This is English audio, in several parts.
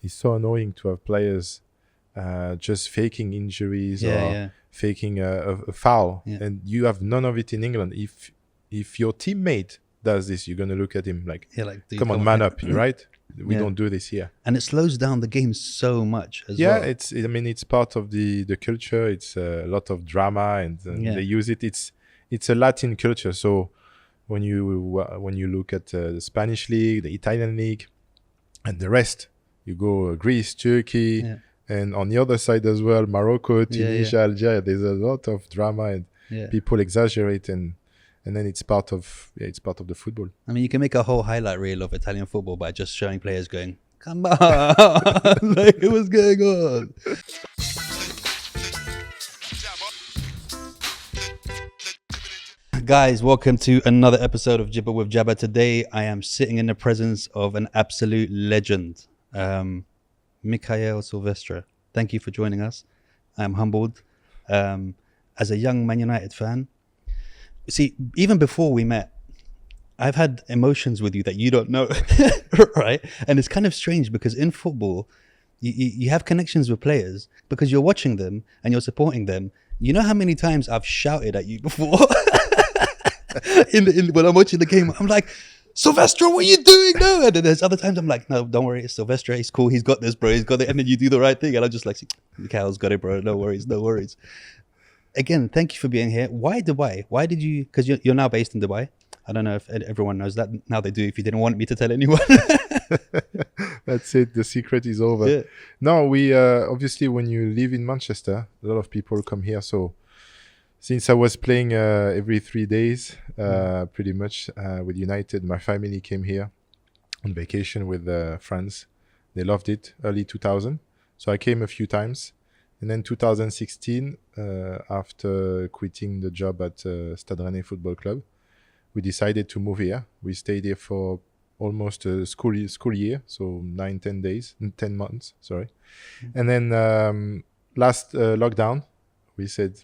it's so annoying to have players just faking injuries or faking a foul, and you have none of it in England. If your teammate does this, you're gonna look at him like, come on, man up, right? We don't do this here, and it slows down the game so much as well. It's part of the culture. It's a lot of drama, and they use it. It's a Latin culture. So when you look at the Spanish league, the Italian league, and the rest, you go Greece, Turkey, and on the other side as well, Morocco, Tunisia, Algeria. There's a lot of drama, and people exaggerate, and then it's part of the football. I mean, you can make a whole highlight reel of Italian football by just showing players going, "Come on!" Like, what's going on? Guys, welcome to another episode of Jibber with Jabber. Today, I am sitting in the presence of an absolute legend, Mikael Silvestre. Thank you for joining us. I am humbled. As a young Man United fan, see, even before we met, I've had emotions with you that you don't know, right? And it's kind of strange because in football, you have connections with players because you're watching them and you're supporting them. You know how many times I've shouted at you before? When I'm watching the game, I'm like, Silvestre, what are you doing now? And then there's other times I'm like, no, don't worry, it's Silvestre, he's cool, he's got this, bro, he's got it. And then you do the right thing, and I'm just like, Mikael's got it, bro, no worries. Again, thank you for being here. Why Dubai? Why did you, because you're now based in Dubai. I don't know if everyone knows that. Now they do, if you didn't want me to tell anyone. That's it, the secret is over. Yeah. No, we obviously when you live in Manchester, a lot of people come here. So since I was playing every 3 days, pretty much with United, my family came here on vacation with friends. They loved it, early 2000. So I came a few times. And then 2016, after quitting the job at Stade Rennais Football Club, we decided to move here. We stayed here for almost a school year, so 10 months, sorry. And then last lockdown, we said,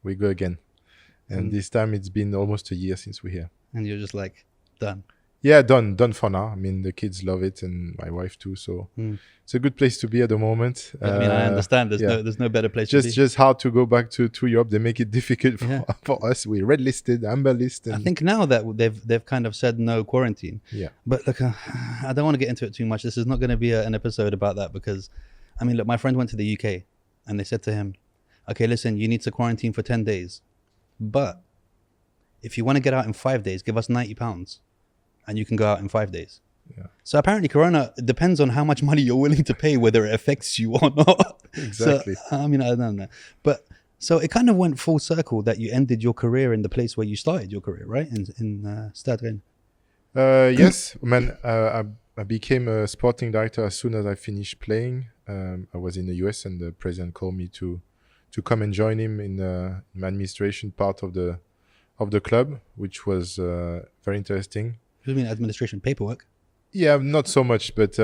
we go again. And this time it's been almost a year since we're here. And you're just like, done. Yeah, done for now. I mean, the kids love it and my wife too. So it's a good place to be at the moment. I mean, I understand. There's no better place to be. Just hard to go back to Europe. They make it difficult for us. We're red listed, amber listed. I think now that they've kind of said no quarantine. Yeah. But look, I don't want to get into it too much. This is not going to be an episode about that because, I mean, look, my friend went to the UK and they said to him, okay, listen, you need to quarantine for 10 days. But if you want to get out in 5 days, give us £90 and you can go out in 5 days. Yeah. So apparently Corona depends on how much money you're willing to pay, whether it affects you or not. Exactly. So, I mean, I don't know. But so it kind of went full circle that you ended your career in the place where you started your career, right? In Stade Rennais. Yes. Man, I became a sporting director as soon as I finished playing. I was in the US and the president called me to come and join him in the administration part of the club, which was very interesting. You mean administration paperwork? Yeah, not so much, but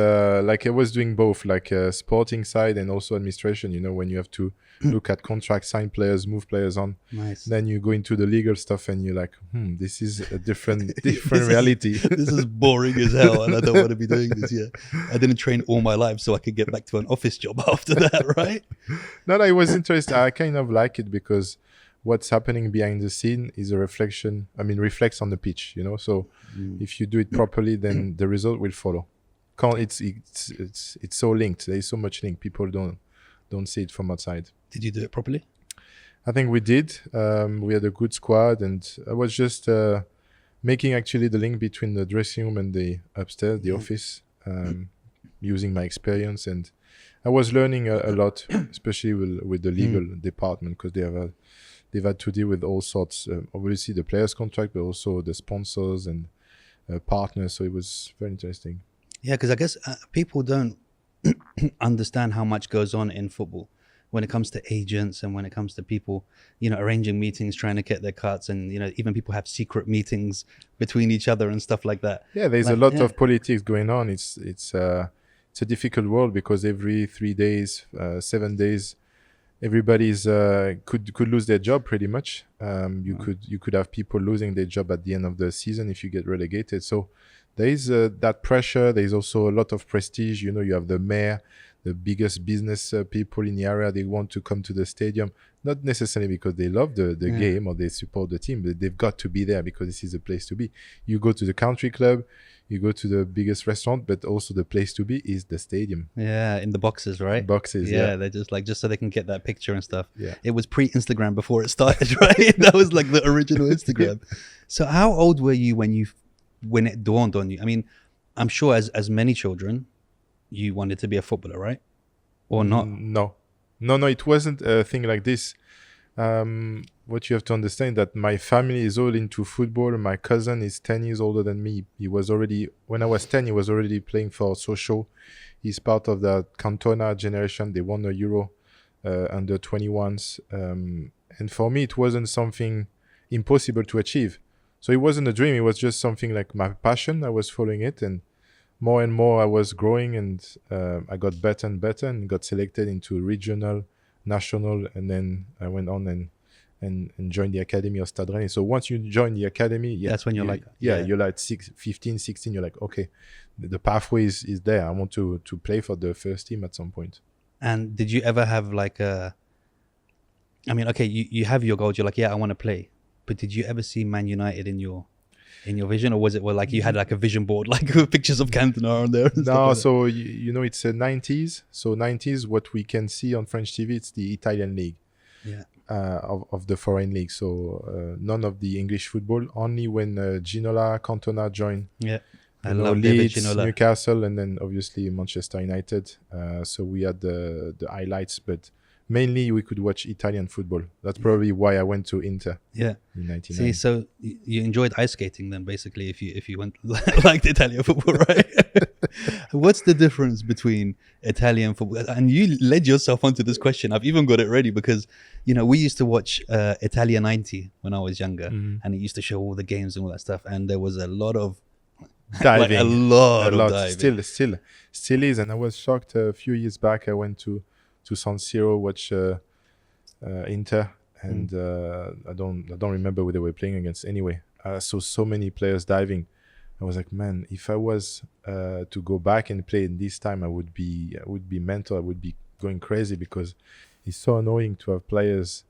like I was doing both, like sporting side and also administration. You know, when you have to look at contracts, sign players, move players on. Nice. Then you go into the legal stuff and you're like, this is a different reality. This is boring as hell, and I don't want to be doing this yet. I didn't train all my life so I could get back to an office job after that, right? No, it was interesting. I kind of like it because what's happening behind the scene is a reflects on the pitch, you know. So if you do it properly, then the result will follow. It's so linked. There is so much link. People don't see it from outside. Did you do it properly? I think we did. We had a good squad, and I was just making actually the link between the dressing room and the upstairs, the office, using my experience, and I was learning a lot, especially with the legal department, because they've had to deal with all sorts, obviously the players' contract, but also the sponsors and partners. So it was very interesting. Yeah, because I guess people don't understand how much goes on in football when it comes to agents and when it comes to people, you know, arranging meetings, trying to get their cuts, and, you know, even people have secret meetings between each other and stuff like that. Yeah, there's a lot of politics going on. It's a difficult world because every 3 days, 7 days, everybody's could lose their job pretty much. You could have people losing their job at the end of the season if you get relegated. So there is that pressure. There is also a lot of prestige. You know, you have the mayor, the biggest business people in the area. They want to come to the stadium, not necessarily because they love the game or they support the team, but they've got to be there because this is a place to be. You go to the country club, you go to the biggest restaurant, but also the place to be is the stadium. Yeah, in the boxes, right? Boxes, yeah. They're just so they can get that picture and stuff. Yeah. It was pre-Instagram before it started, right? That was like the original Instagram. So how old were you when it dawned on you? I mean, I'm sure as many children, you wanted to be a footballer, right? Or not? No, it wasn't a thing like this. What you have to understand that my family is all into football. My cousin is 10 years older than me. He was already, when I was 10, he was already playing for Sochaux. He's part of the Cantona generation. They won the Euro under 21s. And for me, it wasn't something impossible to achieve. So it wasn't a dream. It was just something like my passion. I was following it, and more I was growing, and I got better and better and got selected into regional, national, and then I went on and joined the academy of Stade Rennais. So once you join the academy, that's when you're you're like 15, 16, you're like, okay, the pathway is there. I want to play for the first team at some point. And did you ever have like I mean, okay, you have your goals, you're like, yeah, I want to play. But did you ever see Man United in your vision, or was it like you had like a vision board, like with pictures of Cantona on there? No, so you know, it's 90s. So 90s, what we can see on French TV, it's the Italian league. Yeah. Of the foreign league. So none of the English football. Only when Ginola, Cantona joined. Yeah. I love Leeds, Newcastle, and then obviously Manchester United. So we had the highlights, but mainly we could watch Italian football. That's probably why I went to Inter. Yeah. In 99. See, so you enjoyed ice skating then, basically, if you went like Italian football, right? What's the difference between Italian football? And you led yourself onto this question. I've even got it ready because, you know, we used to watch Italia 90 when I was younger, and it used to show all the games and all that stuff. And there was a lot of diving, like a lot of diving. Still is. And I was shocked a few years back. I went to San Siro, watch Inter, and I don't remember who they were playing against. Anyway, I saw so many players diving. I was like, man, if I was to go back and play in this time, I would be mental. I would be going crazy because it's so annoying to have players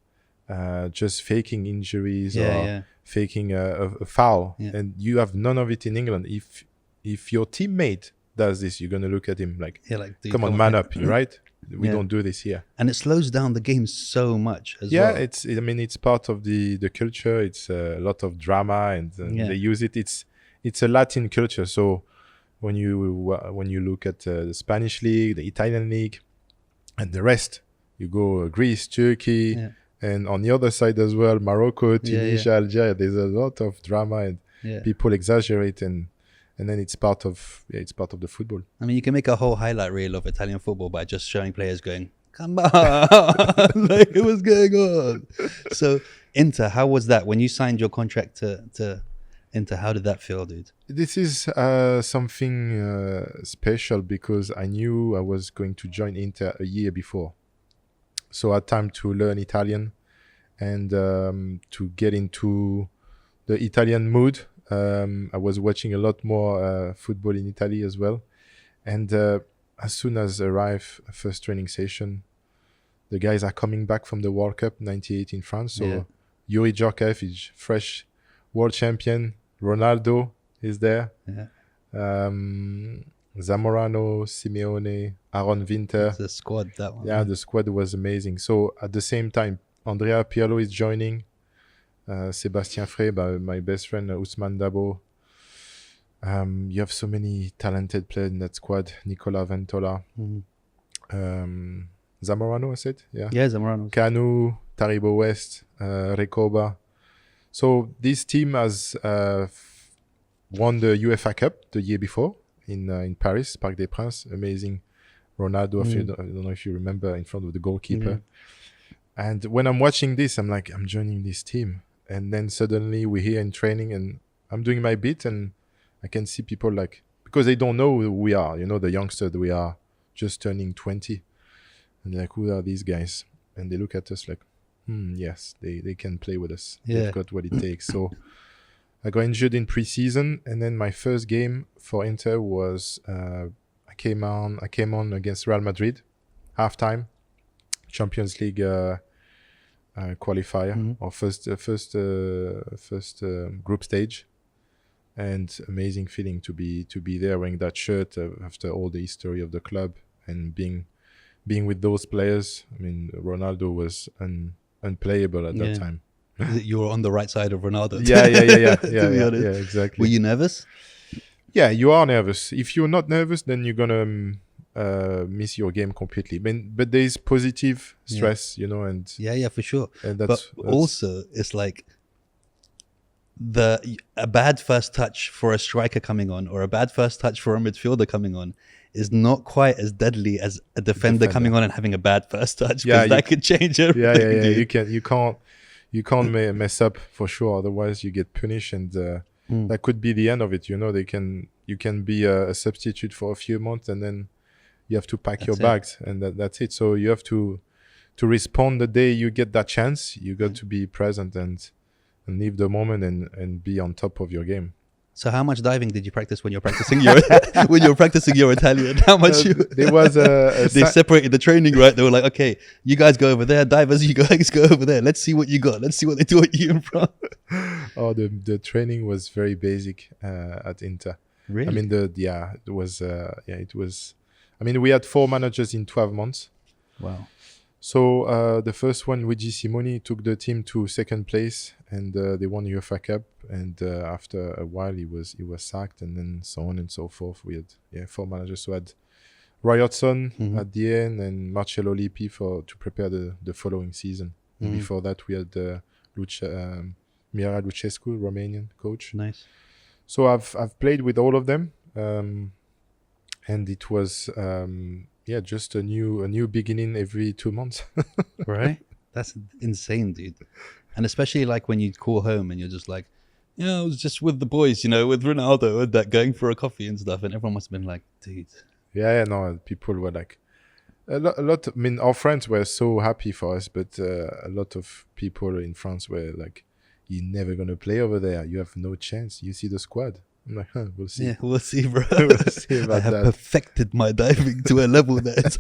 just faking injuries or faking a foul, and you have none of it in England. If your teammate does this, you're gonna look at him like, come on, man up, right? We don't do this here. And it slows down the game so much as well. Yeah, it's part of the culture. It's a lot of drama, and they use it. It's a Latin culture. So when you look at the Spanish league, the Italian league, and the rest, you go Greece, Turkey, and on the other side as well, Morocco, Tunisia, Algeria. There's a lot of drama, and people exaggerate, and then it's part of the football. I mean, you can make a whole highlight reel of Italian football by just showing players going, come on, like, what's going on? So Inter, how was that when you signed your contract to Inter? How did that feel, dude? This is something special because I knew I was going to join Inter a year before, so I had time to learn Italian and to get into the Italian mood. I was watching a lot more football in Italy as well, and as soon as I arrived, first training session, the guys are coming back from the World Cup '98 in France. So Yuri Djorkaeff is fresh world champion. Ronaldo is there. Zamorano, Simeone, Aaron Winter. The squad, that one. Yeah, the squad was amazing. So at the same time, Andrea Pirlo is joining. Sébastien Frey, my best friend, Ousmane Dabo. You have so many talented players in that squad. Nicola Ventola. Zamorano, I said? Yeah, Zamorano. Kanu, Taribo West, Recoba. So this team has won the UEFA Cup the year before in Paris, Parc des Princes. Amazing. Ronaldo, I don't know if you remember, in front of the goalkeeper. And when I'm watching this, I'm like, I'm joining this team. And then suddenly we're here in training and I'm doing my bit, and I can see people like, because they don't know who we are, you know, the youngsters, we are just turning 20. And they're like, who are these guys? And they look at us like, yes, they can play with us. They've got what it takes. So I got injured in pre-season, and then my first game for Inter was I came on against Real Madrid, halftime, Champions League qualifier or first group stage, and amazing feeling to be there wearing that shirt after all the history of the club and being with those players. I mean, Ronaldo was unplayable at that time. You were on the right side of Ronaldo. Yeah, exactly. Were you nervous? Yeah, you are nervous. If you're not nervous, then you're gonna miss your game completely. But there is positive stress, you know, and for sure. And that's also it's like a bad first touch for a striker coming on, or a bad first touch for a midfielder coming on, is not quite as deadly as a defender coming on and having a bad first touch, because that could change everything. You can't mess up for sure. Otherwise, you get punished, and that could be the end of it. You know, you can be a substitute for a few months, and then you have to pack your bags, and that's it. So you have to respond the day you get that chance. You got to be present and live the moment and be on top of your game. So how much diving did you practice when you're practicing your Italian? How much? There was they separated the training, right? They were like, okay, you guys go over there, divers, you guys go over there. Let's see what you got. Let's see what they do at you in front. Oh, the training was very basic at Inter. Really? I mean, it was. I mean, we had 4 managers in 12 months. Wow. So the first one, Luigi Simoni, took the team to second place, and they won UEFA Cup. And after a while, he was sacked, and then so on and so forth. We had 4 managers. So we had Roy Hodgson at the end, and Marcello Lippi to prepare the following season. And before that, we had Mira Lucescu, Romanian coach. Nice. So I've played with all of them, and it was. Just a new beginning every 2 months. Right? That's insane, dude. And especially like when you call home and you're just like, I was just with the boys, with Ronaldo and that, going for a coffee and stuff. And everyone must have been like, dude. No, people were like, a lot. I mean, our friends were so happy for us, but a lot of people in France were like, you're never going to play over there. You have no chance. You see the squad. I'm like, we'll see. Yeah, we'll see, bro. We'll see about I have that. perfected my diving to a level that is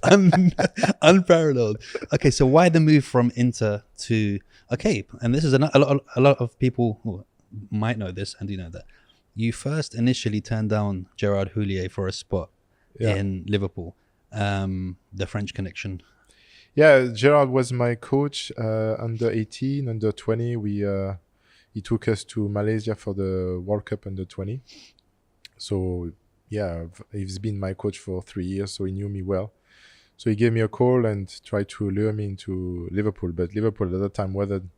unparalleled. Okay, so why the move from Inter to... Okay, and this is a lot of people who might know this, and you know that. You first initially turned down Gerard Houllier for a spot in Liverpool, the French connection. Yeah, Gerard was my coach under 18, under 20. He took us to Malaysia for the World Cup under 20. So, he's been my coach for 3 years, so he knew me well. So he gave me a call and tried to lure me into Liverpool. But Liverpool at that time wasn't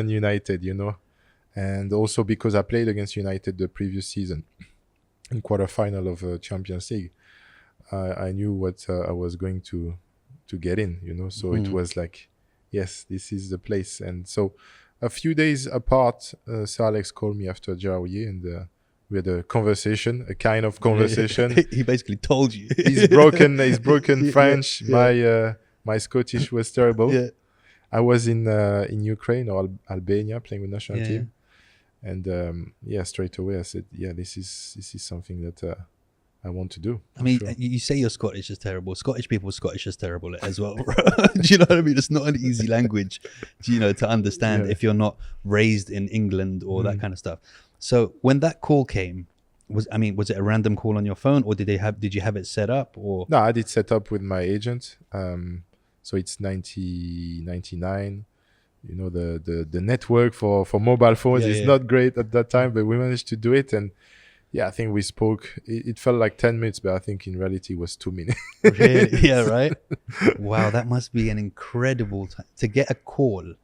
United, And also because I played against United the previous season in quarterfinal of Champions League, I knew what I was going to get in, So it was like, yes, this is the place. And so... A few days apart, Sir Alex called me after Gerard, and we had a conversation, a kind of conversation. He basically told you. He's broken French. My Scottish was terrible. Yeah. I was in Ukraine or Albania playing with national team, and straight away I said, this is something that I want to do. I mean, you say your Scottish is terrible. Scottish people's Scottish is terrible as well, bro. Do you know what I mean? It's not an easy language, to understand if you're not raised in England or that kind of stuff. So when that call came, was it a random call on your phone, or did you have it set up? Or no, I did set up with my agent. So it's 1999. The network for mobile phones is not great at that time, but we managed to do it. And I think we spoke. It felt like 10 minutes, but I think in reality it was 2 minutes. Really? Yeah, right? Wow, that must be an incredible time to get a call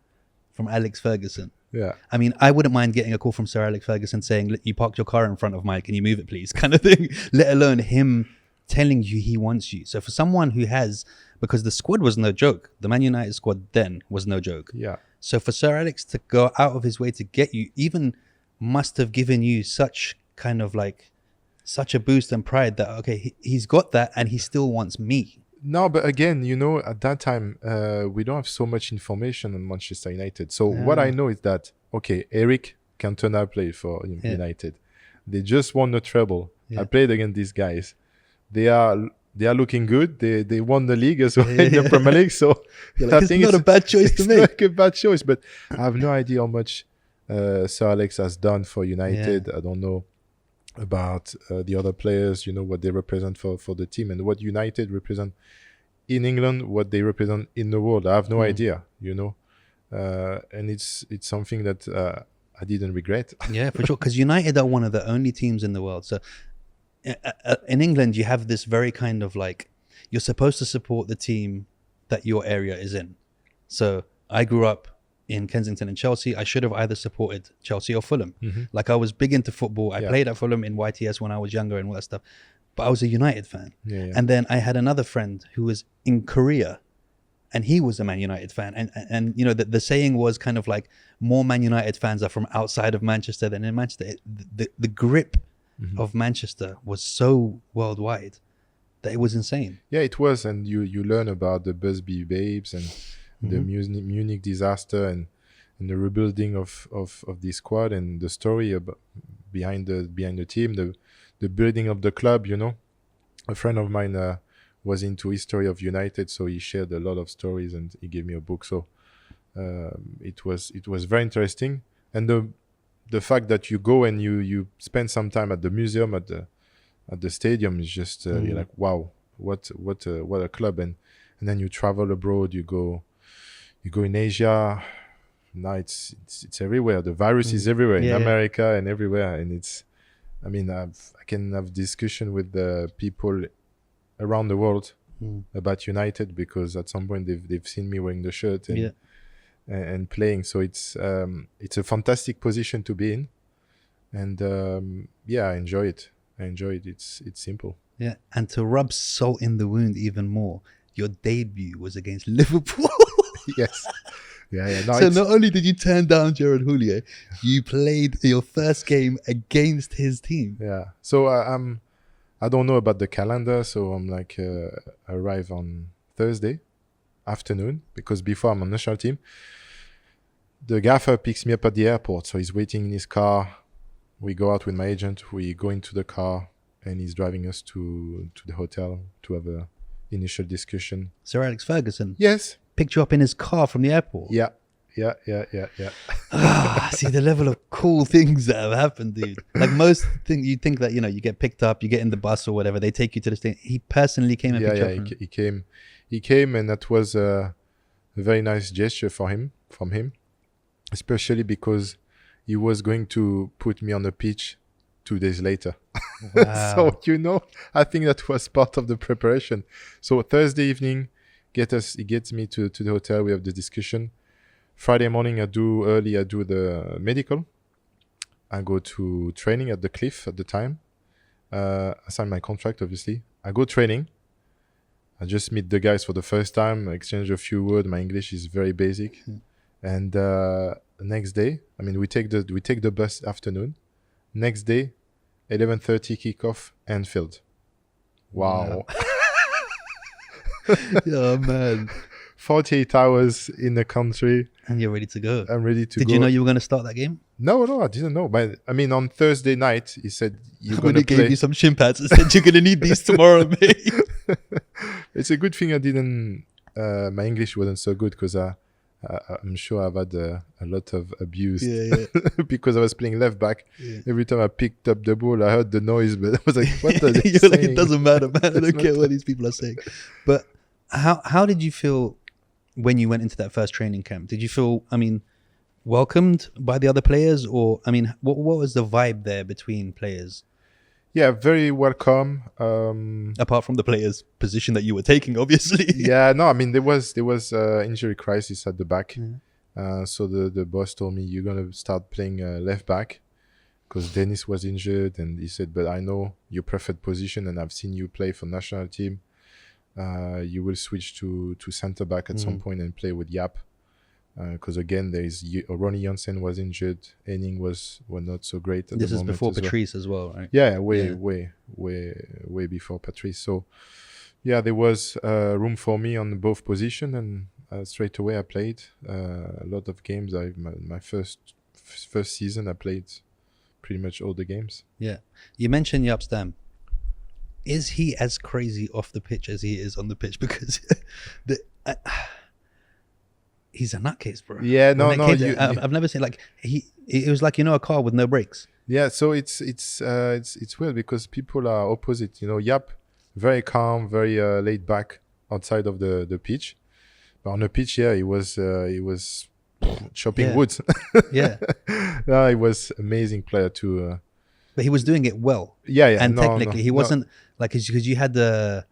from Alex Ferguson. Yeah. I mean, I wouldn't mind getting a call from Sir Alex Ferguson saying, you parked your car in front of mine, can you move it please? Kind of thing. Let alone him telling you he wants you. So for someone who because the squad was no joke. The Man United squad then was no joke. Yeah. So for Sir Alex to go out of his way to get you, even must have given you such a boost and pride that, okay, he's got that and he still wants me. No, but again, at that time, we don't have so much information on Manchester United. So what I know is that, okay, Eric Cantona played for United. They just won the treble. I played against these guys. They are looking good. They won the league as well in the Premier League. So I think it's not a bad choice to make. It's not a bad choice, but I have no idea how much Sir Alex has done for United. I don't know about the other players, what they represent for the team, and what United represent in England, what they represent in the world. I have no idea, and it's something that I didn't regret. Yeah, for sure, because United are one of the only teams in the world. So in England, you have this very kind of like, you're supposed to support the team that your area is in. So I grew up in Kensington and Chelsea. I should have either supported Chelsea or Fulham. Like, I was big into football. I played at Fulham in YTS when I was younger and all that stuff, but I was a United fan. And then I had another friend who was in Korea, and he was a Man United fan. And the saying was kind of like, more Man United fans are from outside of Manchester than in Manchester. The grip of Manchester was so worldwide that it was insane. Yeah, it was. And you learn about the Busby Babes and the Munich disaster and the rebuilding of this squad, and the story behind the team, the building of the club. A friend of mine was into history of United, so he shared a lot of stories and he gave me a book. So it was very interesting. And the fact that you go and you spend some time at the museum, at the stadium, is just you're like, wow, what a club. And then you travel abroad, you go in Asia. Now it's everywhere. The virus is everywhere in America and everywhere. And I can have discussion with the people around the world about United, because at some point they've seen me wearing the shirt and playing. So it's a fantastic position to be in, and I enjoy it. It's simple. Yeah, and to rub salt in the wound even more, your debut was against Liverpool. Yes. Yeah. No, so not only did you turn down Gerard Houllier, you played your first game against his team. Yeah. So I don't know about the calendar, so I'm like, I arrive on Thursday afternoon, because before I'm on national team, the gaffer picks me up at the airport. So he's waiting in his car. We go out with my agent. We go into the car, and he's driving us to the hotel to have a initial discussion. Sir Alex Ferguson? Yes. Picked you up in his car from the airport? Yeah. See the level of cool things that have happened, dude. Like most things, you think that, you get picked up, you get in the bus or whatever, they take you to the station. He personally came and picked you up. He came, and that was a very nice gesture from him, especially because he was going to put me on the pitch 2 days later. Wow. So, I think that was part of the preparation. So Thursday evening, he gets me to the hotel. We have the discussion. Friday morning, I do the medical. I go to training at the Cliff at the time. I sign my contract, obviously. I go training. I just meet the guys for the first time, exchange a few words. My English is very basic. And the next day, we take the bus afternoon. Next day, 11:30 kickoff, Anfield. Wow. Yeah, man. 48 hours in the country. And you're ready to go. I'm ready to go. Did you know you were going to start that game? No, I didn't know. But on Thursday night, he said, you're going to play. Gave you some shin pads and said, you're going to need these tomorrow, mate. It's a good thing I didn't, my English wasn't so good, because I'm sure I've had a lot of abuse because I was playing left back. Every time I picked up the ball, I heard the noise, but I was like, what are they You're saying? Like, it doesn't matter, man. I don't care what these people are saying. But how did you feel when you went into that first training camp? Did you feel, welcomed by the other players? Or, what was the vibe there between players? Yeah, very welcome. Apart from the players' position that you were taking, obviously. Yeah, no, there was injury crisis at the back. So the boss told me, you're going to start playing left back, because Dennis was injured. And he said, but I know your preferred position, and I've seen you play for national team. You will switch to centre back at some point and play with Yap. Because again, there's Ronnie Jansen was injured. Henning were not so great at the moment. This is before Patrice as well, right? Yeah, way before Patrice. So yeah, there was room for me on both positions, and straight away I played a lot of games. My first first season, I played pretty much all the games. Yeah. You mentioned Jaap Stam. Is he as crazy off the pitch as he is on the pitch? Because he's a nutcase, bro. Yeah, no, I've never seen it was like, a car with no brakes. Yeah, so it's weird because people are opposite. Jaap, very calm, very laid back outside of the pitch, but on the pitch, yeah, he was chopping wood. Yeah. No, he was amazing player too. But he was doing it well. Yeah. And technically, he wasn't because you had the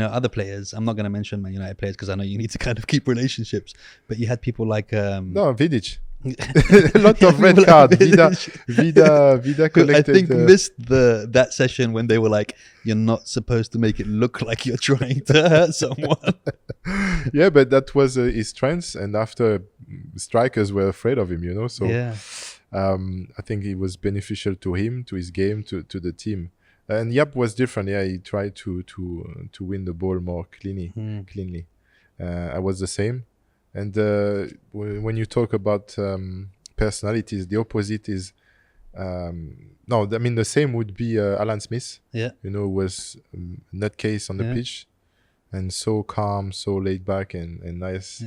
other players. I'm not going to mention Man United players because I know you need to kind of keep relationships. But you had people like Vidic. A lot of red cards. Vida collected. I think missed that session when they were like, "You're not supposed to make it look like you're trying to hurt someone." Yeah, but that was his strength, and after strikers were afraid of him, So yeah. I think it was beneficial to him, to his game, to the team. And Jaap was different. Yeah, he tried to win the ball more cleanly. I was the same. And when you talk about personalities, the opposite is the same would be Alan Smith. Yeah, was nutcase on the pitch, and so calm, so laid back, and nice,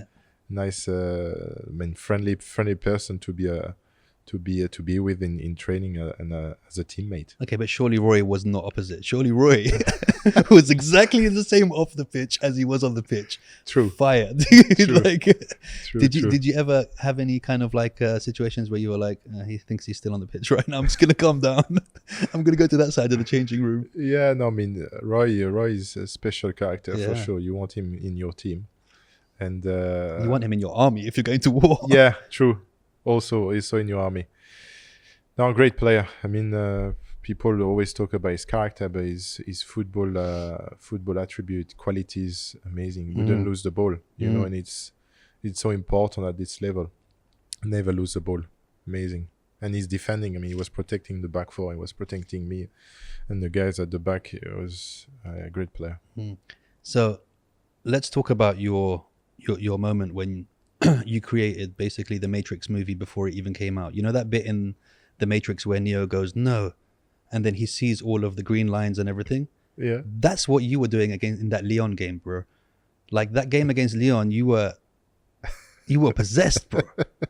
friendly person to be with in training and as a teammate. Okay, but surely Roy was not opposite. Surely Roy was exactly the same off the pitch as he was on the pitch. True. Fire. True. Did you ever have any kind of situations where you were like, he thinks he's still on the pitch right now, I'm just gonna calm down. I'm gonna go to that side of the changing room. Yeah, no, Roy is a special character for sure. You want him in your team, and you want him in your army if you're going to war. Yeah, true. Also in your army. No, great player. People always talk about his character, but his football attribute, qualities, amazing. Wouldn't lose the ball, and it's so important at this level. Never lose the ball. Amazing. And he's defending. He was protecting the back four. He was protecting me and the guys at the back. It was a great player. So let's talk about your moment when you created basically the Matrix movie before it even came out. You know that bit in the Matrix where Neo goes, "No," and then he sees all of the green lines and everything? Yeah. That's what you were doing again in that Leon game, bro. Like that game against Leon, you were possessed, bro.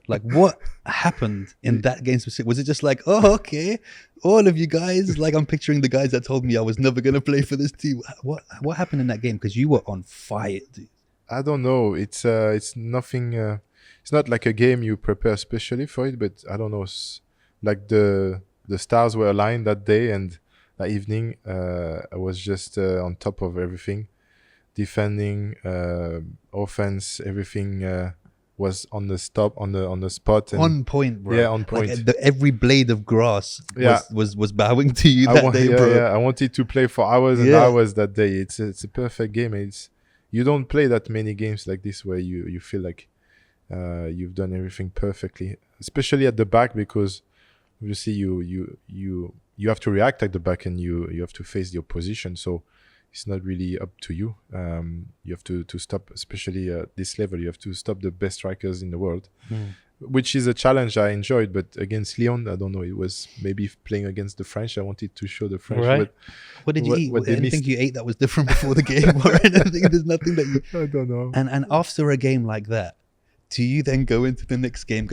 Like what happened in that game specific? Was it just like, oh, okay, all of you guys, like I'm picturing the guys that told me I was never going to play for this team. What happened in that game? Because you were on fire, dude. I don't know. It's nothing. It's not like a game you prepare specially for it, but I don't know. Like the stars were aligned that day, and that evening, I was just on top of everything, defending, offense, everything was on the spot. And on point, bro. Yeah, on point. Like every blade of grass was bowing to you that day, bro. Yeah, I wanted to play for hours and hours that day. It's a perfect game. You don't play that many games like this where you feel like you've done everything perfectly, especially at the back, because obviously you have to react at the back and you have to face the opposition. So it's not really up to you. You have to stop, especially at this level. You have to stop the best strikers in the world, which is a challenge I enjoyed. But against Lyon, I don't know. It was maybe playing against the French. I wanted to show the French what did you eat? Anything you ate that was different before the game or anything? There's nothing that you... I don't know. And after a game like that, do you then go into the next game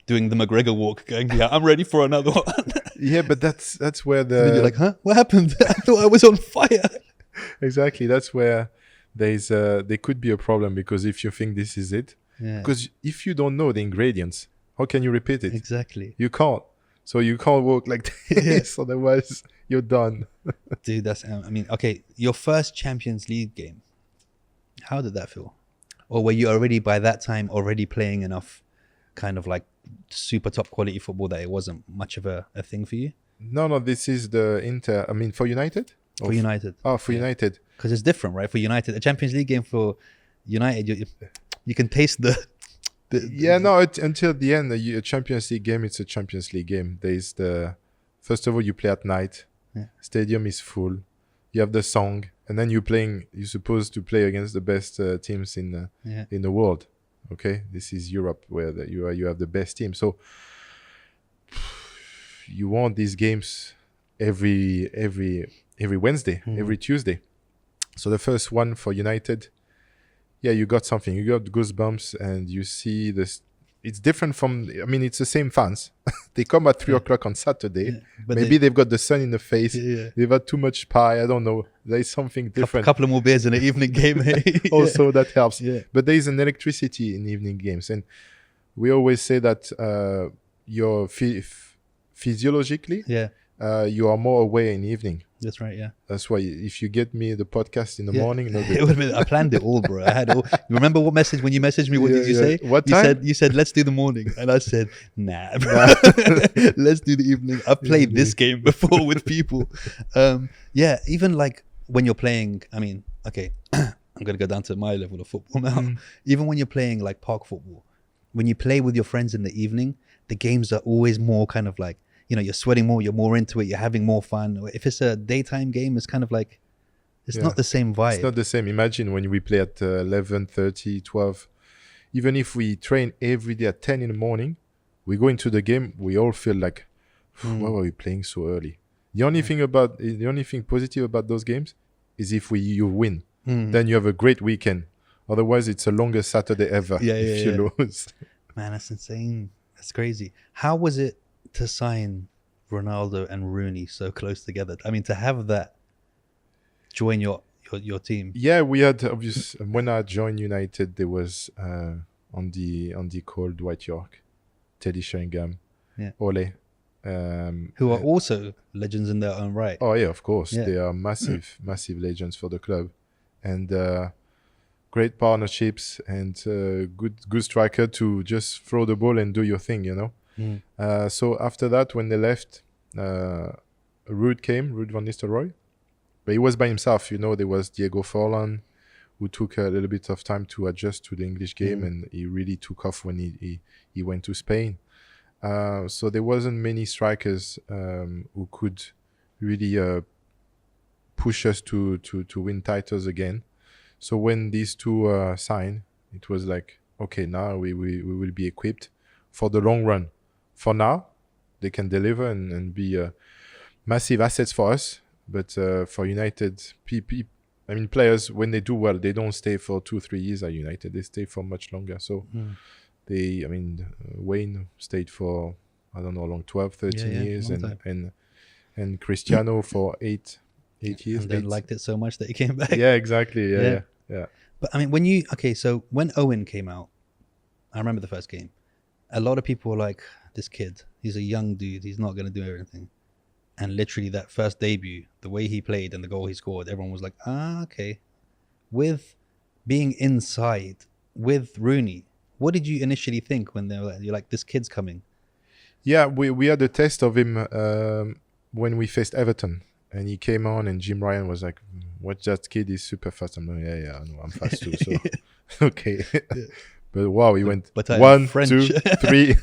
doing the McGregor walk, going, yeah, I'm ready for another one? Yeah, but that's where And then you're like, huh? What happened? I thought I was on fire. Exactly. That's where there could be a problem, because if you think this is it, because if you don't know the ingredients, how can you repeat it? Exactly. You can't. So you can't walk like this, otherwise you're done. Dude, okay, your first Champions League game, how did that feel? Or were you already, by that time, already playing enough kind of like super top quality football that it wasn't much of a thing for you? No, this is the Inter. For United? For United. Oh, for United. Because it's different, right? For United, a Champions League game for United, you can taste until the end, a Champions League game, it's a Champions League game. There's first of all, you play at night. Yeah. Stadium is full. You have the song, and then you're supposed to play against the best teams in the world. Okay, this is Europe, where you have the best team. So you want these games every Wednesday, every Tuesday. So the first one for United, you got something. You got goosebumps, and you see this. It's different from. I mean, it's the same fans. They come at 3:00 on Saturday. But maybe they've got the sun in the face. They've had too much pie. I don't know. There's something different. A couple of more beers in an evening game. Also, that helps. But there is an electricity in evening games, and we always say that you're physiologically, you are more aware in the evening. That's right. Yeah. That's why if you get me the podcast in the morning, it would have been. I planned it all, bro. I had all. You remember what message when you messaged me? What did you say? What time? You said let's do the morning, and I said nah, bro. Let's do the evening. I've played this game before with people. Even like when you're playing. I mean, okay, I'm gonna go down to my level of football now. Even when you're playing like park football, when you play with your friends in the evening, the games are always more kind of like. You're sweating more, you're more into it, you're having more fun. If it's a daytime game, it's kind of like, it's not the same vibe. It's not the same. Imagine when we play at 11:30, 12. Even if we train every day at 10 in the morning, we go into the game, we all feel like, why were we playing so early? The only thing positive about those games is if you win. Then you have a great weekend. Otherwise, it's the longest Saturday ever if you lose. Man, that's insane. That's crazy. How was it to sign Ronaldo and Rooney so close together? I mean, to have that join your team. Yeah, we had when I joined United, there was on the call Dwight York, Teddy Sheringham, Ole, who are also legends in their own right. Oh yeah, of course, they are massive legends for the club, and great partnerships, and good striker to just throw the ball and do your thing, So after that, when they left, Ruud van Nistelrooy, but he was by himself. There was Diego Forlan, who took a little bit of time to adjust to the English game, and he really took off when he went to Spain. So there wasn't many strikers who could really push us to win titles again. So when these two signed, it was like, okay, now we will be equipped for the long run. For now, they can deliver and be massive assets for us. But for United, players, when they do well, they don't stay for 2-3 years at United. They stay for much longer. So Wayne stayed for, I don't know how long, 12, 13 years. And Cristiano for 8 years. And then liked it so much that he came back. Yeah, exactly. Yeah. But I mean, when Owen came out, I remember the first game. A lot of people were like, this kid, he's a young dude, he's not going to do everything. And literally that first debut, the way he played and the goal he scored, everyone was like, okay. With being inside with Rooney, what did you initially think when you're like, this kid's coming? Yeah, we had a test of him when we faced Everton. And he came on, and Jim Ryan was like, "Watch that kid, he's super fast." I'm like, "Yeah, I know, I'm fast too." So, okay. But wow, he went 1, 2, 3,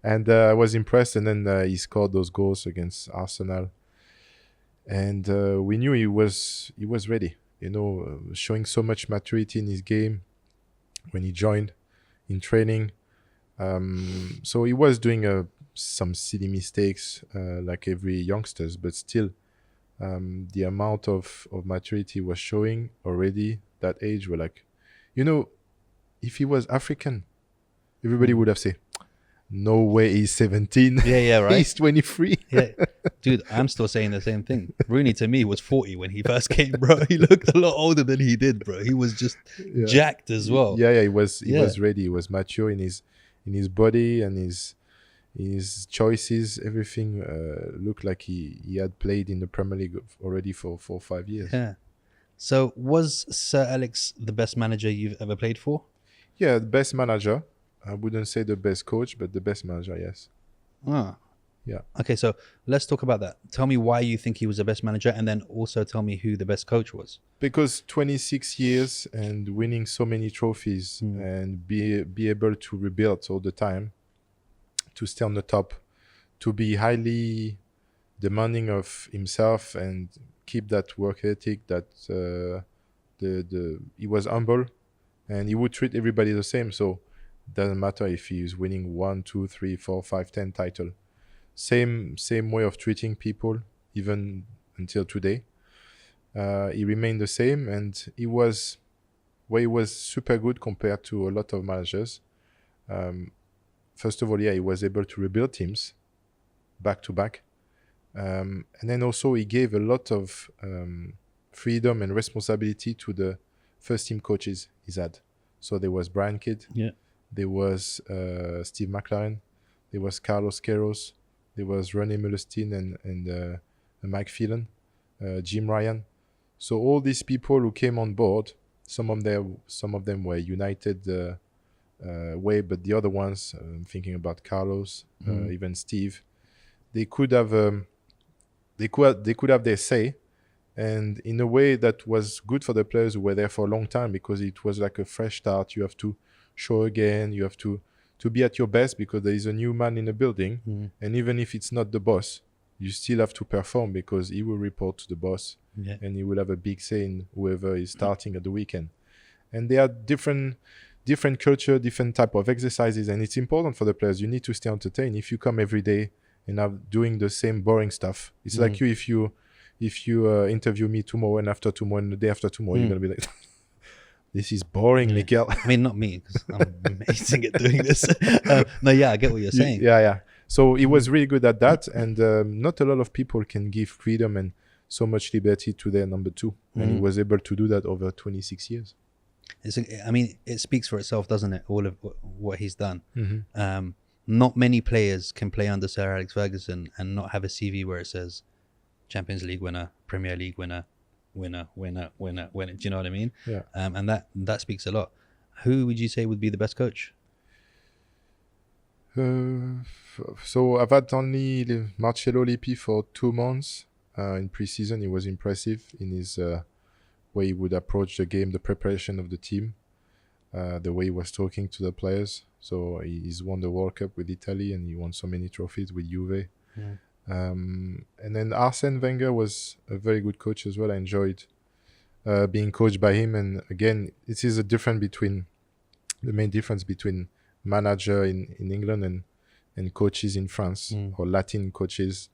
and I was impressed. And then he scored those goals against Arsenal, and we knew he was ready. Showing so much maturity in his game when he joined in training. So he was doing some silly mistakes like every youngsters, but still the amount of maturity was showing already. That age were like, if he was African, everybody would have said, no way he's 17. Yeah, right. He's 23. Yeah, dude, I'm still saying the same thing. Rooney to me was 40 when he first came, bro. He looked a lot older than he did, bro. He was just jacked as well. Yeah, he was ready. He was mature in his body and his choices. Everything looked like he had played in the Premier League already for 4 or 5 years. Yeah. So was Sir Alex the best manager you've ever played for? Yeah, the best manager. I wouldn't say the best coach, but the best manager, yes. Yeah. Okay, so let's talk about that. Tell me why you think he was the best manager, and then also tell me who the best coach was. Because 26 years and winning so many trophies and be able to rebuild all the time, to stay on the top, to be highly demanding of himself and keep that work ethic, that he was humble and he would treat everybody the same. So it doesn't matter if he's winning 1, 2, 3, 4, 5, 10 title. same way of treating people, even until today. He remained the same, and he was super good compared to a lot of managers. First of all, he was able to rebuild teams back to back. And then also he gave a lot of freedom and responsibility to the first team coaches he's had. So there was Brian Kidd, there was Steve McLaren, there was Carlos Queiroz, there was René Mulestein and Mike Phelan, Jim Ryan. So all these people who came on board, some of them were United way, but the other ones, thinking about Carlos, even Steve, they could have their say, and in a way that was good for the players who were there for a long time, because it was like a fresh start. You have to show again, you have to be at your best, because there is a new man in the building, and even if it's not the boss, you still have to perform, because he will report to the boss, and he will have a big say in whoever is starting at the weekend. And they are different culture, different type of exercises, and it's important for the players. You need to stay entertained. If you come every day and are doing the same boring stuff, it's like if you interview me tomorrow and after tomorrow and the day after tomorrow, you're gonna be like, this is boring, Mikael. I mean, not me, because I'm amazing at doing this. I get what you're saying. So he was really good at that, and not a lot of people can give freedom and so much liberty to their number two, and he was able to do that over 26 years. It speaks for itself, doesn't it? All of what he's done. Not many players can play under Sir Alex Ferguson and not have a CV where it says Champions League winner, Premier League winner. Do you know what I mean? Yeah. And that speaks a lot. Who would you say would be the best coach? So I've had only Marcello Lippi for 2 months. In pre-season, he was impressive in his way he would approach the game, the preparation of the team, the way he was talking to the players. So he's won the World Cup with Italy, and he won so many trophies with Juve. And then Arsene Wenger was a very good coach as well. I enjoyed being coached by him. And again, it is the main difference between manager in England and coaches in France, or Latin coaches.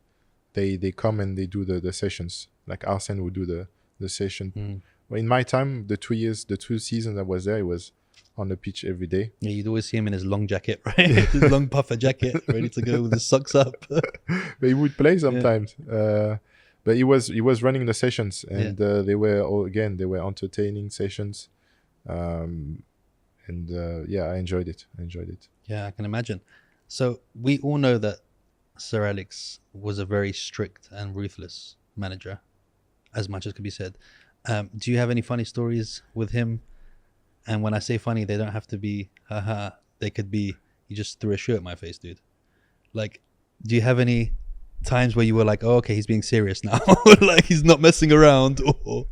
They come and they do the sessions. Like Arsene would do the session. Well, in my time, the 2 seasons I was there, he was on the pitch every day. Yeah, you'd always see him in his long jacket, right? His long puffer jacket, ready to go with his socks up. But he would play sometimes. But he was running the sessions, and they were entertaining sessions. I enjoyed it. Yeah, I can imagine. So we all know that Sir Alex was a very strict and ruthless manager, as much as could be said. Do you have any funny stories with him? And when I say funny, they don't have to be haha. They could be, you just threw a shoe at my face, dude. Like, do you have any times where you were like, oh, okay, he's being serious now, like he's not messing around? Or...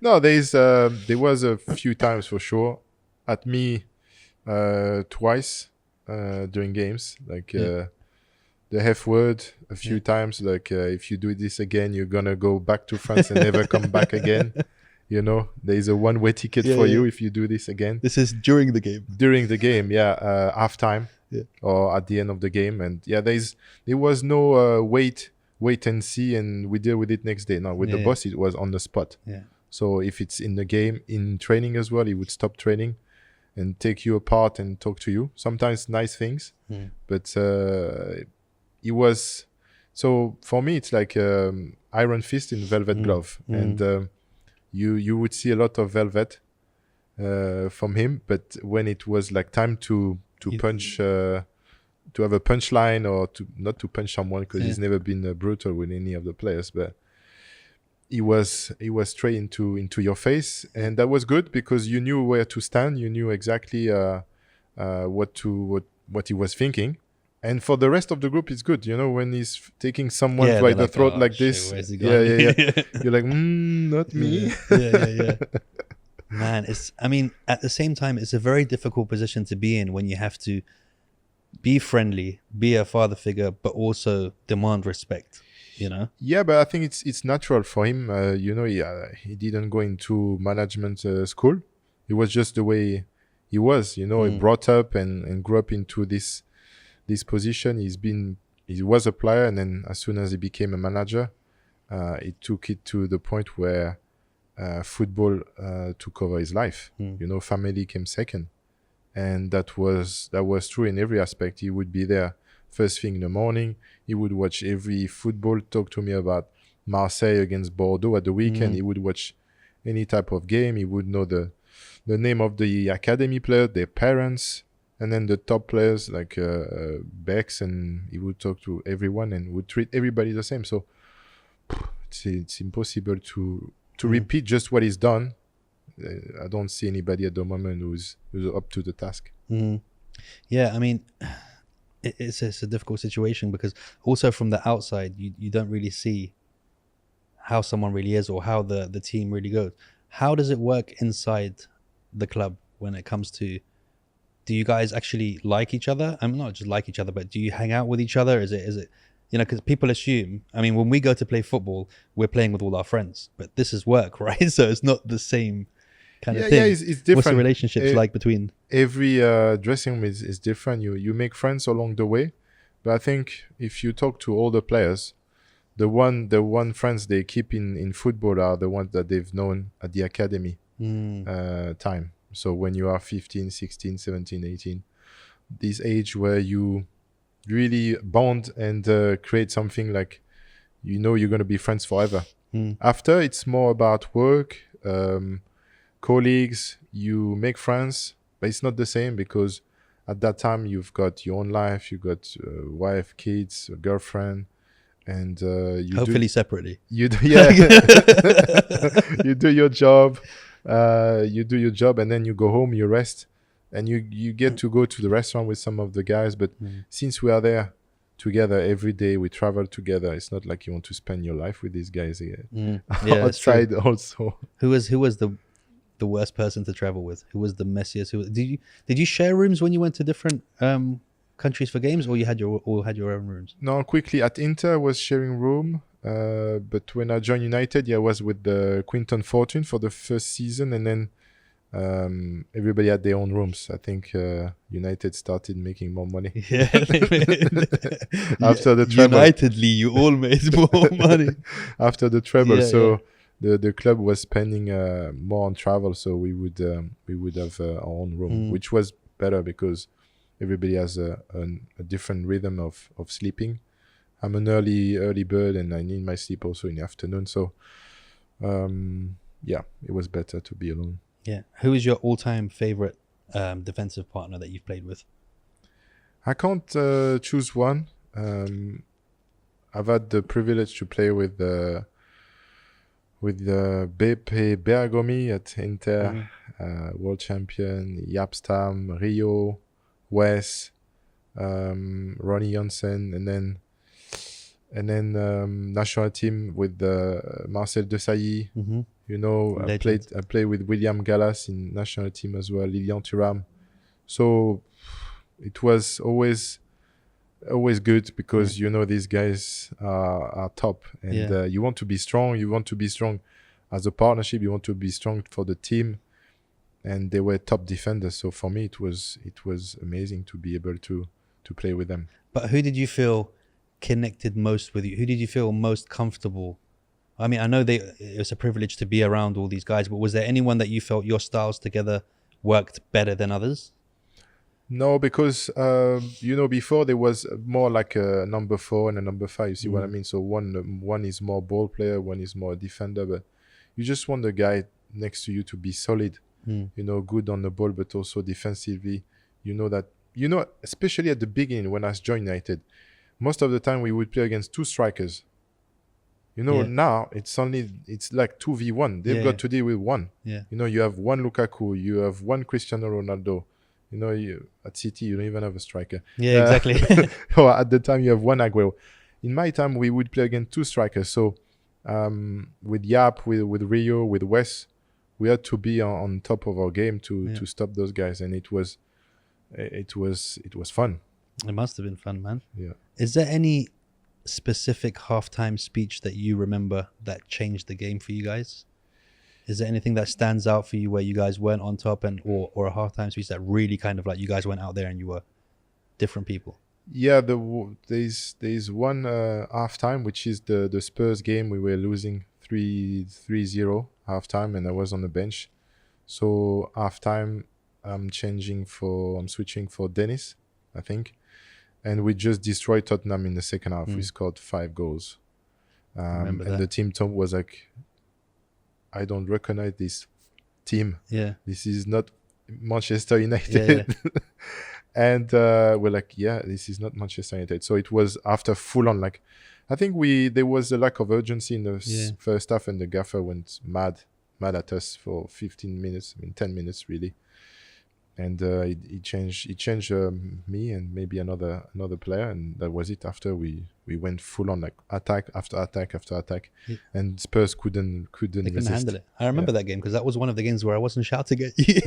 No, there was a few times for sure. At me, twice during games, like the F word a few times, like if you do this again, you're gonna go back to France and never come back again. You know, there is a one-way ticket for you if you do this again. This is during the game. During the game, half time, or at the end of the game, and there was no wait and see, and we deal with it next day. No, with the boss, it was on the spot. Yeah. So if it's in the game, in training as well, he would stop training and take you apart and talk to you. Sometimes nice things, but he was. So for me, it's like iron fist in velvet glove, and. You would see a lot of velvet from him, but when it was like time to punch, to have a punchline, or not to punch someone, because he's never been brutal with any of the players, but he was straight into your face, and that was good because you knew where to stand, you knew exactly what he was thinking. And for the rest of the group, it's good. You know, when he's taking someone by the throat like this. You're like, not me. Yeah. Man, at the same time, it's a very difficult position to be in when you have to be friendly, be a father figure, but also demand respect, you know? Yeah, but I think it's natural for him. He didn't go into management school. It was just the way he was, you know, he brought up and grew up into this position. He's been he was a player, and then as soon as he became a manager, he took it to the point where football took over his life. Family came second, and that was true in every aspect. He would be there first thing in the morning. He would watch every football, talk to me about Marseille against Bordeaux at the weekend. He would watch any type of game. He would know the name of the academy player, their parents, and then the top players like Bex, and he would talk to everyone and would treat everybody the same. So it's impossible to repeat just what he's done. I don't see anybody at the moment who's up to the task. Yeah, I mean, it's a difficult situation because also from the outside, you don't really see how someone really is or how the team really goes. How does it work inside the club when it comes to, do you guys actually like each other? I mean, not just like each other, but do you hang out with each other? Is it because people assume, I mean, when we go to play football, we're playing with all our friends, but this is work, right? So it's not the same kind of thing. Yeah, it's different. What's the relationships like between? Every dressing room is different. You make friends along the way, but I think if you talk to all the players, the one friends they keep in football are the ones that they've known at the academy time. So when you are 15, 16, 17, 18, this age where you really bond and create something like, you're going to be friends forever. After, it's more about work, colleagues. You make friends, but it's not the same because at that time you've got your own life, you've got wife, kids, a girlfriend, and hopefully separately. You do your job. And then you go home, you rest, and you get to go to the restaurant with some of the guys. But since we are there together every day, we travel together, it's not like you want to spend your life with these guys outside also. Who was the worst person to travel with? Who was the messiest? Did you share rooms when you went to different countries for games, or you had your own rooms? No, quickly at Inter I was sharing room. But when I joined United, I was with the Quinton Fortune for the first season, and then everybody had their own rooms. I think United started making more money. Yeah. After the treble. Unitedly, you all made more money. After the treble. The club was spending more on travel, so we would have our own room, which was better because everybody has a different rhythm of sleeping. I'm an early bird, and I need my sleep also in the afternoon. So, it was better to be alone. Yeah. Who is your all-time favorite defensive partner that you've played with? I can't choose one. I've had the privilege to play with Beppe Bergomi at Inter, world champion, Yapstam, Rio, Wes, Ronnie Janssen, and then national team with Marcel Desailly. I played with William Gallas in national team as well, Lilian Thuram. So it was always good because these guys are top, and you want to be strong. You want to be strong as a partnership. You want to be strong for the team, and they were top defenders. So for me, it was amazing to be able to play with them. But who did you feel connected most with you? Who did you feel most comfortable? I mean, I know it was a privilege to be around all these guys, but was there anyone that you felt your styles together worked better than others? No, because before there was more like a number 4 and a number 5. You see what I mean? So one is more ball player, one is more defender, but you just want the guy next to you to be solid, good on the ball, but also defensively. Especially at the beginning when I joined United, most of the time we would play against 2 strikers. Now it's like 2v1. They've got to deal with 1. Yeah. You have 1 Lukaku, you have 1 Cristiano Ronaldo. At City, you don't even have a striker. Yeah, exactly. Or at the time, you have 1 Aguero. In my time, we would play against 2 strikers. So with Yap, with Rio, with Wes, we had to be on top of our game to stop those guys, and it was fun. It must have been fun, man. Yeah. Is there any specific halftime speech that you remember that changed the game for you guys? Is there anything that stands out for you where you guys weren't on top or a halftime speech that really kind of like you guys went out there and you were different people? Yeah, there's one halftime, which is the Spurs game. We were losing 3-0 halftime, and I was on the bench. So halftime, I'm switching for Dennis, I think, and we just destroyed Tottenham in the second half. We scored 5 goals, and the team was like, I don't recognize this team. Yeah, this is not Manchester United. Yeah. And we're like, yeah, this is not Manchester United. So it was after full on, like, I think there was a lack of urgency in the first half, and the gaffer went mad at us for 15 minutes. I mean, 10 minutes really. And he changed me and maybe another player, and that was it. After we went full on, like, attack after attack after attack, and Spurs couldn't resist. Handle it. I remember that game because that was one of the games where I wasn't shouting at you.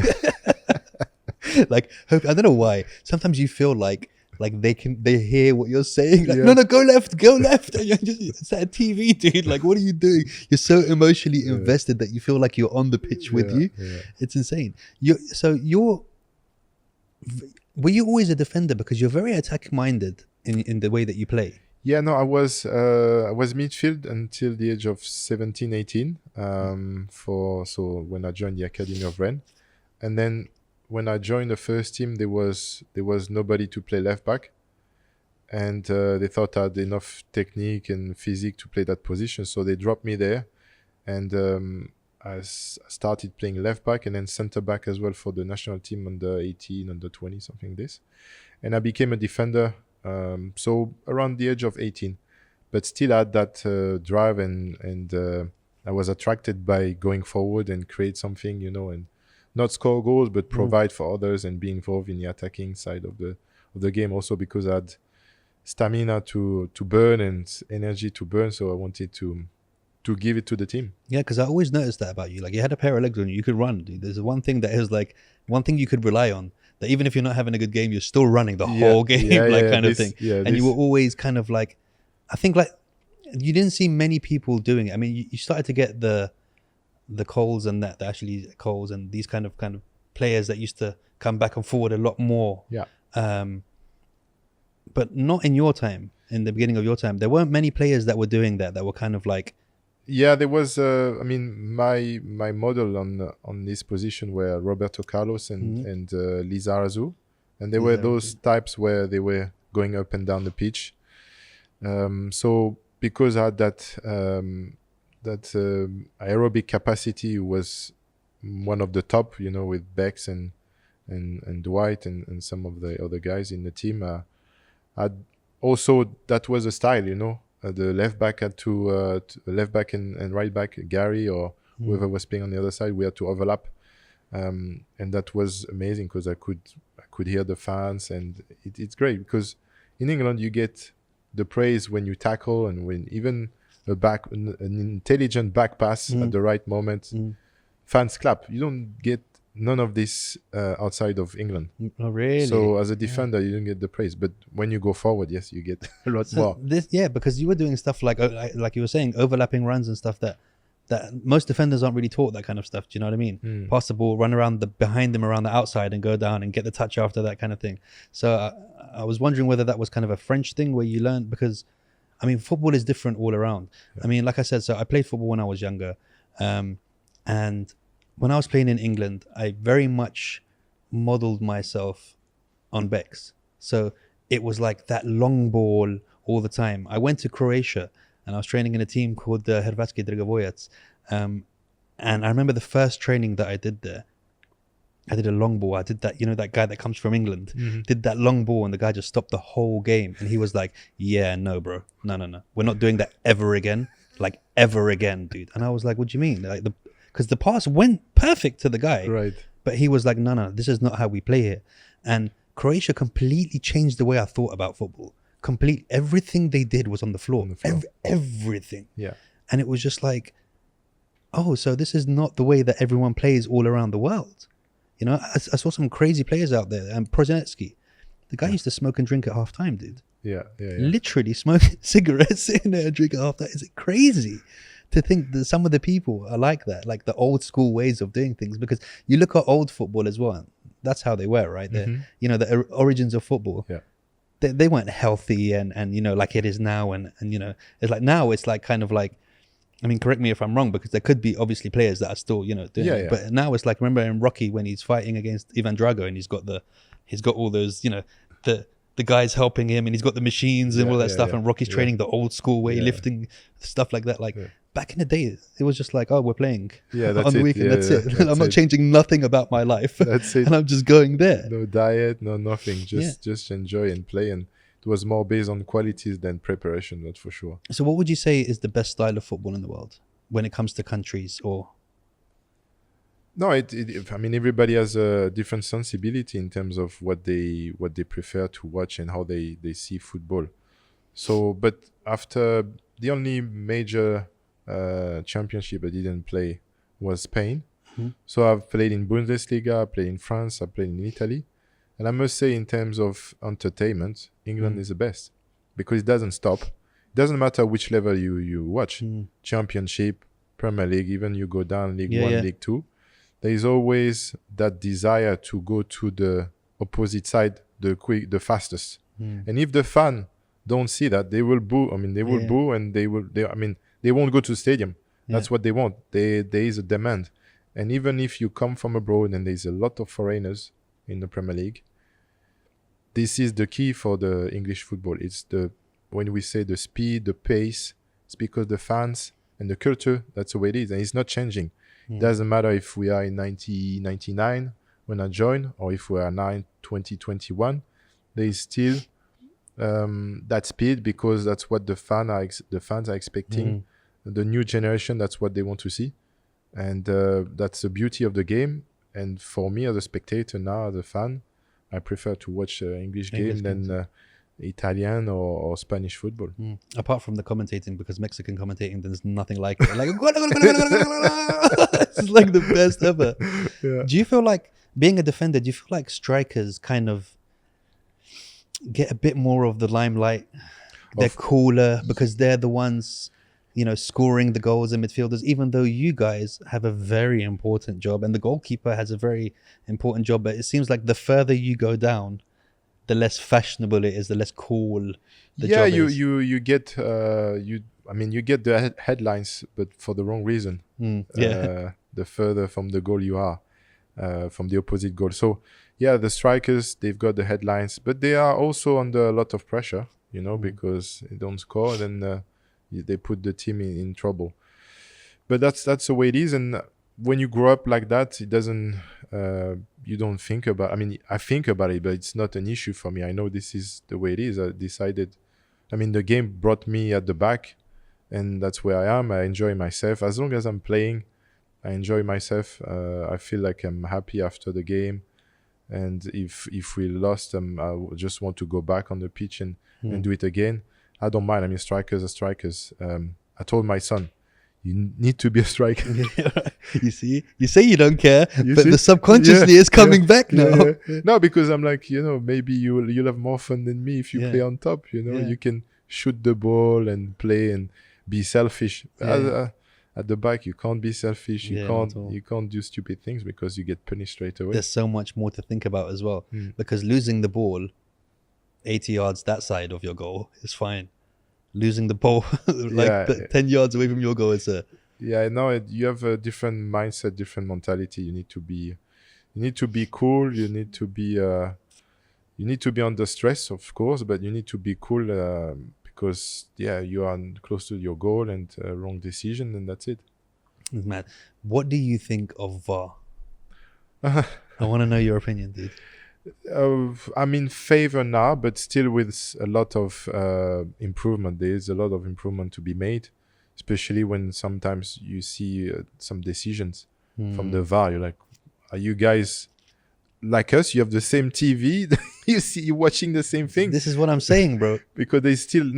Like, I don't know why. Sometimes you feel like they hear what you're saying. Like, no, go left. And you're just, it's at a TV, dude. Like, what are you doing? You're so emotionally invested that you feel like you're on the pitch with you. Yeah. It's insane. Were you always a defender? Because you're very attack minded in the way that you play. Yeah, no, I was midfield until the age of 17, 18. So when I joined the Academy of Rennes, and then when I joined the first team, there was nobody to play left back, and they thought I had enough technique and physique to play that position, so they dropped me there, and I started playing left back and then centre back as well for the national team under 18, under 20, something like this, and I became a defender. So around the age of 18, but still had that drive, and I was attracted by going forward and create something, and not score goals, but provide for others and be involved in the attacking side of the game. Also because I had stamina to burn and energy to burn, so I wanted to give it to the team. Yeah, because I always noticed that about you. Like, you had a pair of legs on you, you could run, dude. There's one thing that is like one thing you could rely on. That even if you're not having a good game, you're still running the whole game, of thing. Yeah, and you were always kind of like, I think, like, you didn't see many people doing it. I mean, you started to get the Coles and Coles and these kind of players that used to come back and forward a lot more. Yeah. But not in your time. In the beginning of your time, there weren't many players that were doing that were kind of like. Yeah, there was. I mean, my model on this position were Roberto Carlos and Lizarazu, and they were those types where they were going up and down the pitch. So because I had that aerobic capacity, was one of the top, with Bex and Dwight and some of the other guys in the team. Also, that was a style, the left back had to left back and right back, Gary or whoever was playing on the other side, we had to overlap, and that was amazing because I could hear the fans, and it's great because in England you get the praise when you tackle, and when even an intelligent back pass at the right moment, fans clap. You don't get none of this outside of England. Oh, really? So as a defender, you don't get the praise, but when you go forward, yes, you get a lot more. Because you were doing stuff like you were saying, overlapping runs and stuff that most defenders aren't really taught, that kind of stuff. Do you know what I mean? Pass the ball, run around behind them around the outside, and go down and get the touch after, that kind of thing. So I was wondering whether that was kind of a French thing where you learned, because I mean, football is different all around. Yeah. I mean, like I said, so I played football when I was younger, and when I was playing in England, I very much modeled myself on Bex. So it was like that long ball all the time. I went to Croatia and I was training in a team called the Hrvatski Dragovoljac. And I remember the first training that I did there, I did a long ball. I did that, that guy that comes from England, did that long ball, and the guy just stopped the whole game. And he was like, yeah, no, bro. No. We're not doing that ever again. Like, ever again, dude. And I was like, what do you mean? Like, because the pass went perfect to the guy. Right. But he was like, no, this is not how we play here. And Croatia completely changed the way I thought about football. Everything they did was on the floor. Everything. Yeah. And it was just like, oh, so this is not the way that everyone plays all around the world. I saw some crazy players out there. And Prozinecki, the guy used to smoke and drink at half time, dude. Yeah. Literally smoke cigarettes, sitting there and drink at half time. Is it crazy to think that some of the people are like that, like the old school ways of doing things? Because you look at old football as well. That's how they were, right? The origins of football. Yeah. they weren't healthy and you know, like it is now, and you know, it's like now it's like kind of like, I mean, correct me if I'm wrong, because there could be obviously players that are still, you know, doing it. But now it's like, remember in Rocky when he's fighting against Ivan Drago and he's got all those, you know, the guys helping him, and he's got the machines and all that stuff, and Rocky's training the old school way, lifting stuff like that. Like back in the day, it was just like, oh, we're playing on the weekend. That's it. I'm not changing nothing about my life. That's it. And I'm just going there. No diet, no nothing. Just enjoy and play. And it was more based on qualities than preparation, that's for sure. So what would you say is the best style of football in the world when it comes to countries? Or no, I mean, everybody has a different sensibility in terms of what they prefer to watch and how they see football. So, but after the only major championship I didn't play was Spain. So I've played in Bundesliga, I played in France, I played in Italy. And I must say, in terms of entertainment, England is the best, because it doesn't stop. It doesn't matter which level you watch, Championship, Premier League, even you go down League 1, League 2. There is always that desire to go to the opposite side, the fastest. And if the fan don't see that, they will boo. I mean, they will boo, and they won't go to the stadium. That's what they want. There is a demand. And even if you come from abroad, and there's a lot of foreigners in the Premier League, this is the key for the English football. It's when we say the speed, the pace, it's because the fans and the culture, that's the way it is. And it's not changing. It doesn't matter if we are in 1999 when I joined, or if we are now in 2021. There is still that speed, because that's what the fans are expecting. The new generation, that's what they want to see. And that's the beauty of the game. And for me, as a spectator now, as a fan, I prefer to watch English game than Italian or Spanish football. Apart from the commentating, because Mexican commentating, there's nothing like it. Like, it's like the best ever. Do you feel like, being a defender, do you feel like strikers kind of get a bit more of the limelight? They're cooler because they're the ones, you know, scoring the goals in midfielders, even though you guys have a very important job, and the goalkeeper has a very important job. But it seems like the further you go down, the less fashionable it is, the less cool the job is. You get you get the headlines, but for the wrong reason. The further from the goal you are, from the opposite goal. So the strikers, they've got the headlines, but they are also under a lot of pressure, you know, because they don't score, then they put the team in trouble. But that's the way it is. And when you grow up like that, it doesn't you don't think about, I mean, I think about it, but it's not an issue for me. I know this is the way it is. I decided, I mean, the game brought me at the back, and that's where I am. I enjoy myself. As long as I'm playing, I enjoy myself. I feel like I'm happy after the game. And if we lost, I just want to go back on the pitch and do it again. I don't mind. I mean, strikers are strikers. I told my son, you need to be a striker. You see, you say you don't care, but the subconsciously is coming back now. No, because I'm like, you know, maybe you'll have more fun than me if you play on top. You know, you can shoot the ball and play and be selfish. At the back, you can't be selfish. You can't do stupid things, because you get punished straight away. There's so much more to think about as well, because losing the ball 80 yards that side of your goal is fine. Losing the ball 10 yards away from your goal is you have a different mindset, different mentality. You need to be cool. You need to be under stress, of course, but you need to be cool because you are close to your goal, and wrong decision, and that's it. Man, what do you think of VAR? I want to know your opinion, dude. I'm in favor now, but still with a lot of improvement. There is a lot of improvement to be made, especially when sometimes you see some decisions from the VAR. You're like, are you guys like us? You have the same TV. You're watching the same thing. This is what I'm saying, bro. Because they still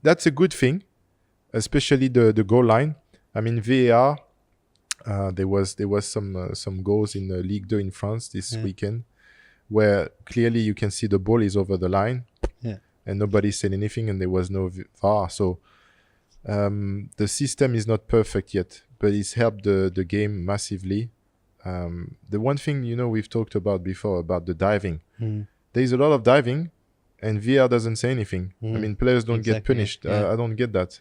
that's a good thing, especially the goal line. I mean, VAR. There was some goals in the Ligue 2 in France this weekend, where clearly you can see the ball is over the line, and nobody said anything, and there was no VAR. So the system is not perfect yet, but it's helped the game massively. The one thing, you know, we've talked about before about the diving. There's a lot of diving, and VR doesn't say anything. I mean, players don't get punished. Yeah. I don't get that.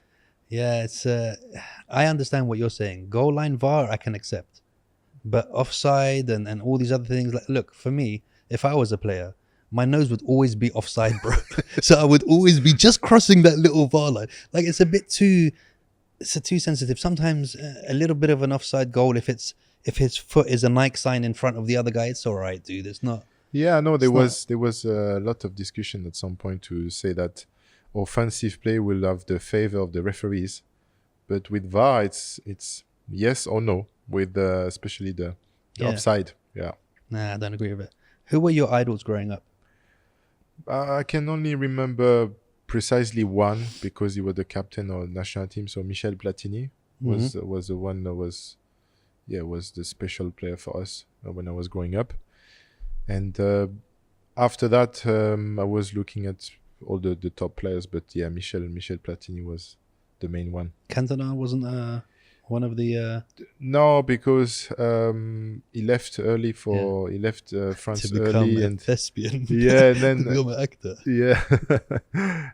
Yeah, it's. I understand what you're saying. Goal line VAR, I can accept, but offside and all these other things. Like, look, for me, if I was a player, my nose would always be offside, bro. So I would always be just crossing that little VAR line. Like, it's a bit too. It's too sensitive. Sometimes a little bit of an offside goal, if his foot is a Nike sign in front of the other guy, it's all right, dude. It's not. Yeah, no, there was a lot of discussion at some point to say that offensive play will have the favor of the referees, but with VAR, it's yes or no with especially the offside. Yeah. Nah, I don't agree with it. Who were your idols growing up? I can only remember precisely one because he was the captain of the national team. So Michel Platini was the one that was the special player for us when I was growing up. And after that, I was looking at all the top players, but yeah, Michel Platini was the main one. Cantona wasn't one of the. No, because he left early he left France to become early a and thespian. Yeah, and then to become an actor. Yeah,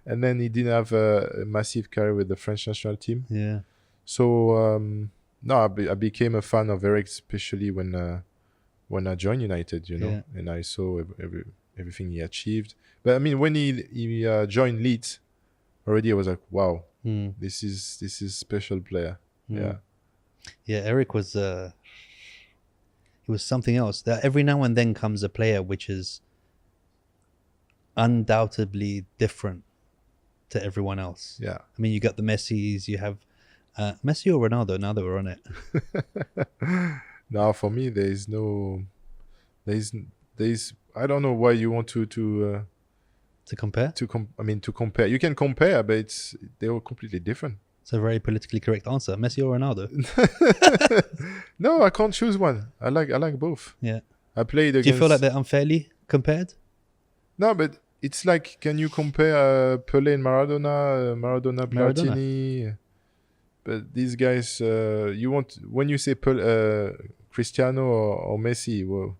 and then he didn't have a massive career with the French national team. Yeah. So no, I became a fan of Eric, especially when I joined United, and I saw everything he achieved. But I mean, when he joined Leeds, already I was like, wow, this is special player. Yeah. Yeah, Eric was he was something else. That every now and then comes a player which is undoubtedly different to everyone else. Yeah. I mean, you got the Messis, you have Messi or Ronaldo. Now that we're on it. Now, for me, there's I don't know why you want to compare. To compare. You can compare, but they're all completely different. It's a very politically correct answer. Messi or Ronaldo? No, I can't choose one. I like both. Yeah. I played against. Do you feel like they're unfairly compared? No, but it's like, can you compare Pelé and Maradona, Platini? But these guys, when you say Cristiano or Messi, well,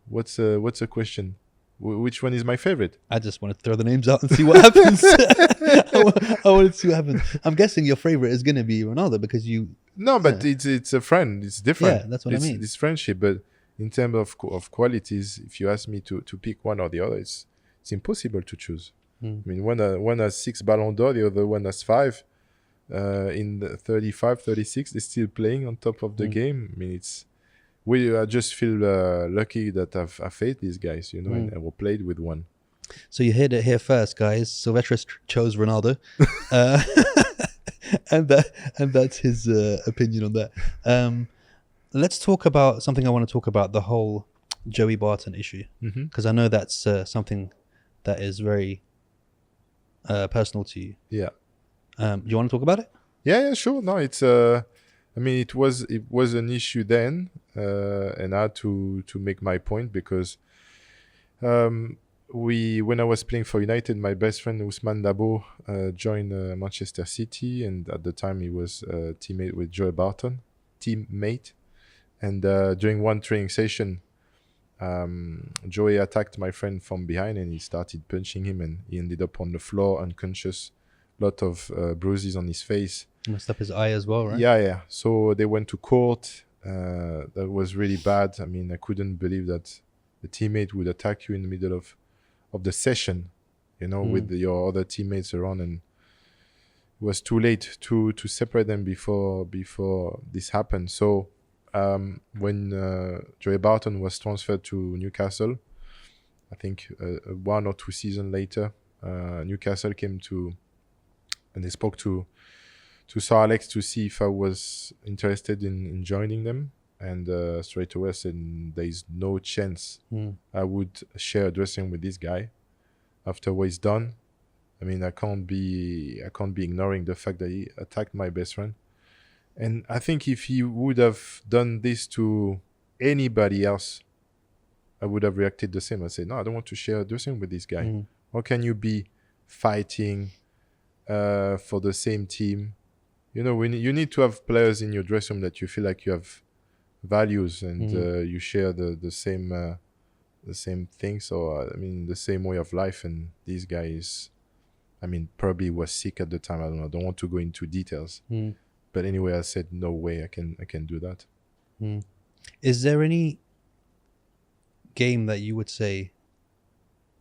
what's the question? Which one is my favorite? I just want to throw the names out and see what happens. I want to see what happens. I'm guessing your favorite is going to be Ronaldo because you. No, but it's a friend. It's different. Yeah, that's what I mean. It's friendship, but in terms of qualities, if you ask me to pick one or the other, it's impossible to choose. I mean, one has 6 Ballon d'Or, the other one has 5. In the 35, 36, they're still playing on top of the game. I mean, I just feel lucky that I've faced these guys, and I played with one. So you heard it here first, guys. Silvestre chose Ronaldo, and that's his opinion on that. Let's talk about something I want to talk about: the whole Joey Barton issue, because I know that's something that is very personal to you. Yeah. Do you want to talk about it? Yeah, sure. No, it's I mean, it was an issue then, and I had to make my point because when I was playing for United, my best friend Ousmane Dabo joined Manchester City, and at the time he was a teammate with Joe Barton, and during one training session, Joey attacked my friend from behind, and he started punching him, and he ended up on the floor unconscious. Lot of bruises on his face. Messed up his eye as well, right? Yeah. So they went to court. That was really bad. I mean, I couldn't believe that the teammate would attack you in the middle of the session, with your other teammates around, and it was too late to separate them before this happened. So when Joey Barton was transferred to Newcastle, I think 1 or 2 seasons later, Newcastle came to. And they spoke to Sir Alex to see if I was interested in joining them. And straight away I said, there is no chance I would share a dressing room with this guy after what he's done. I mean, I can't be ignoring the fact that he attacked my best friend. And I think if he would have done this to anybody else, I would have reacted the same. I said, no, I don't want to share a dressing room with this guy. How can you be fighting for the same team? You need to have players in your dressing room that you feel like you have values and you share the same the same thing. So I mean, the same way of life. And these guys, I mean, probably was sick at the time. I don't know. I don't want to go into details. But anyway, I said no way I can do that. Is there any game that you would say?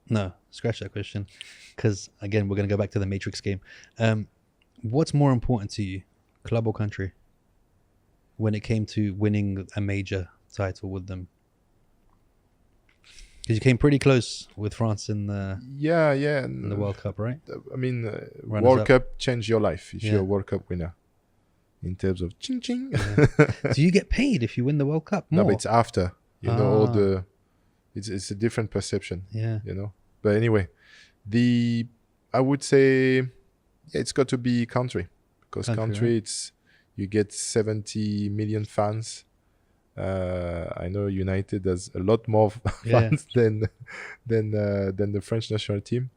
No, scratch that question, because again, we're going to go back to the Matrix game. What's more important to you, club or country, when it came to winning a major title with them? Because you came pretty close with France in the in the World Cup, right? I mean, World Cup changed your life if you're a World Cup winner. In terms of ching ching. Do you get paid if you win the World Cup more? No, but it's after. You know, all the... It's a different perception. Yeah. You know? But anyway, I would say it's got to be country. Because country, right? It's... You get 70 million fans. I know United has a lot more fans than the French national team.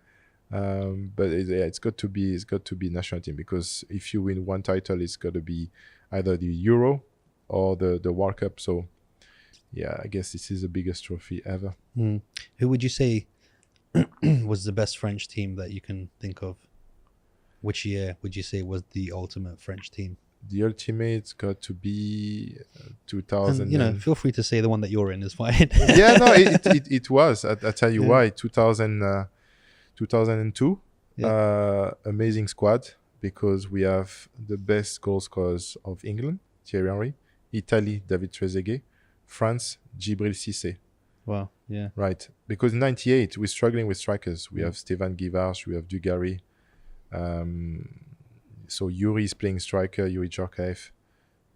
But it's got to be national team, because if you win one title, it's got to be either the Euro or the World Cup. So yeah, I guess this is the biggest trophy ever. Who would you say was the best French team that you can think of? Which year would you say was the ultimate French team? The ultimate's got to be 2000. And, feel free to say the one that you're in is fine. Yeah, no, it was. I tell you why. 2002, amazing squad, because we have the best goal scorers of England, Thierry Henry, Italy, David Trezeguet, France, Jibber. Wow, yeah. Right, because in 98, we're struggling with strikers. We have Stéphane Guivarch, we have Dugarry. So Yuri is playing striker, Yuri Djorkaeff.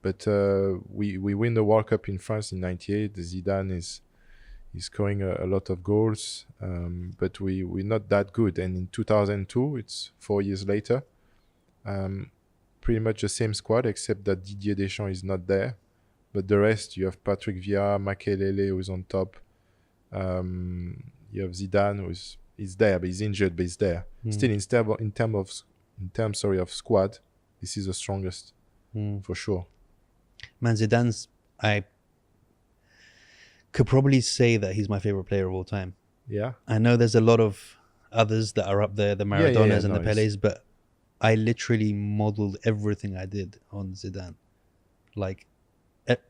But we win the World Cup in France in 98. Zidane is scoring a lot of goals, but we're not that good. And in 2002, it's 4 years later, pretty much the same squad, except that Didier Deschamps is not there. But the rest, you have Patrick Vieira, Makelele, who's on top. You have Zidane, who's there, but he's injured, but he's there. Still, in terms of squad, this is the strongest, for sure. Man, Zidane's... I could probably say that he's my favorite player of all time. Yeah. I know there's a lot of others that are up there, the Maradonas and the Pelés, but I literally modeled everything I did on Zidane. Like,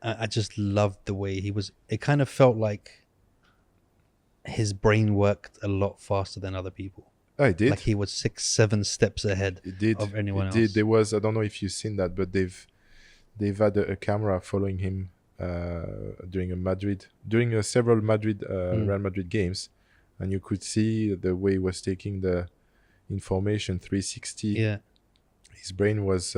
I just loved the way he was. It kind of felt like his brain worked a lot faster than other people. Oh, it did. Like he was 6-7 steps ahead of anyone else. There was, I don't know if you've seen that, but they've had a camera following him during several Real Madrid games, and you could see the way he was taking the information 360. Yeah, his brain was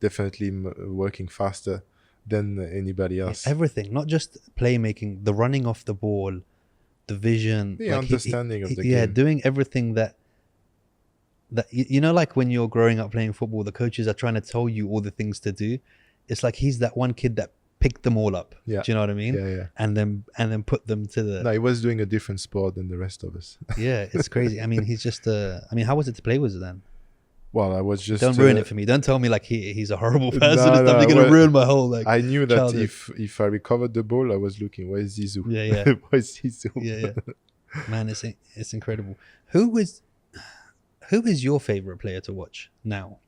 definitely working faster than anybody else. Everything, not just playmaking, the running off the ball, the vision, the understanding of the game. Yeah, doing everything that like when you're growing up playing football, the coaches are trying to tell you all the things to do. It's like he's that one kid that picked them all up. Yeah. Do you know what I mean? Yeah. And then put them to the... No, he was doing a different sport than the rest of us. Yeah, it's crazy. I mean, he's just... how was it to play with Zidane? Well, I was just... Don't ruin it for me. Don't tell me like he's a horrible person and stuff. You're going to ruin my whole I knew that childhood. if I recovered the ball, I was looking, where's Zizou? Yeah. Where's Zizou? Yeah. Man, it's incredible. Who is your favorite player to watch now?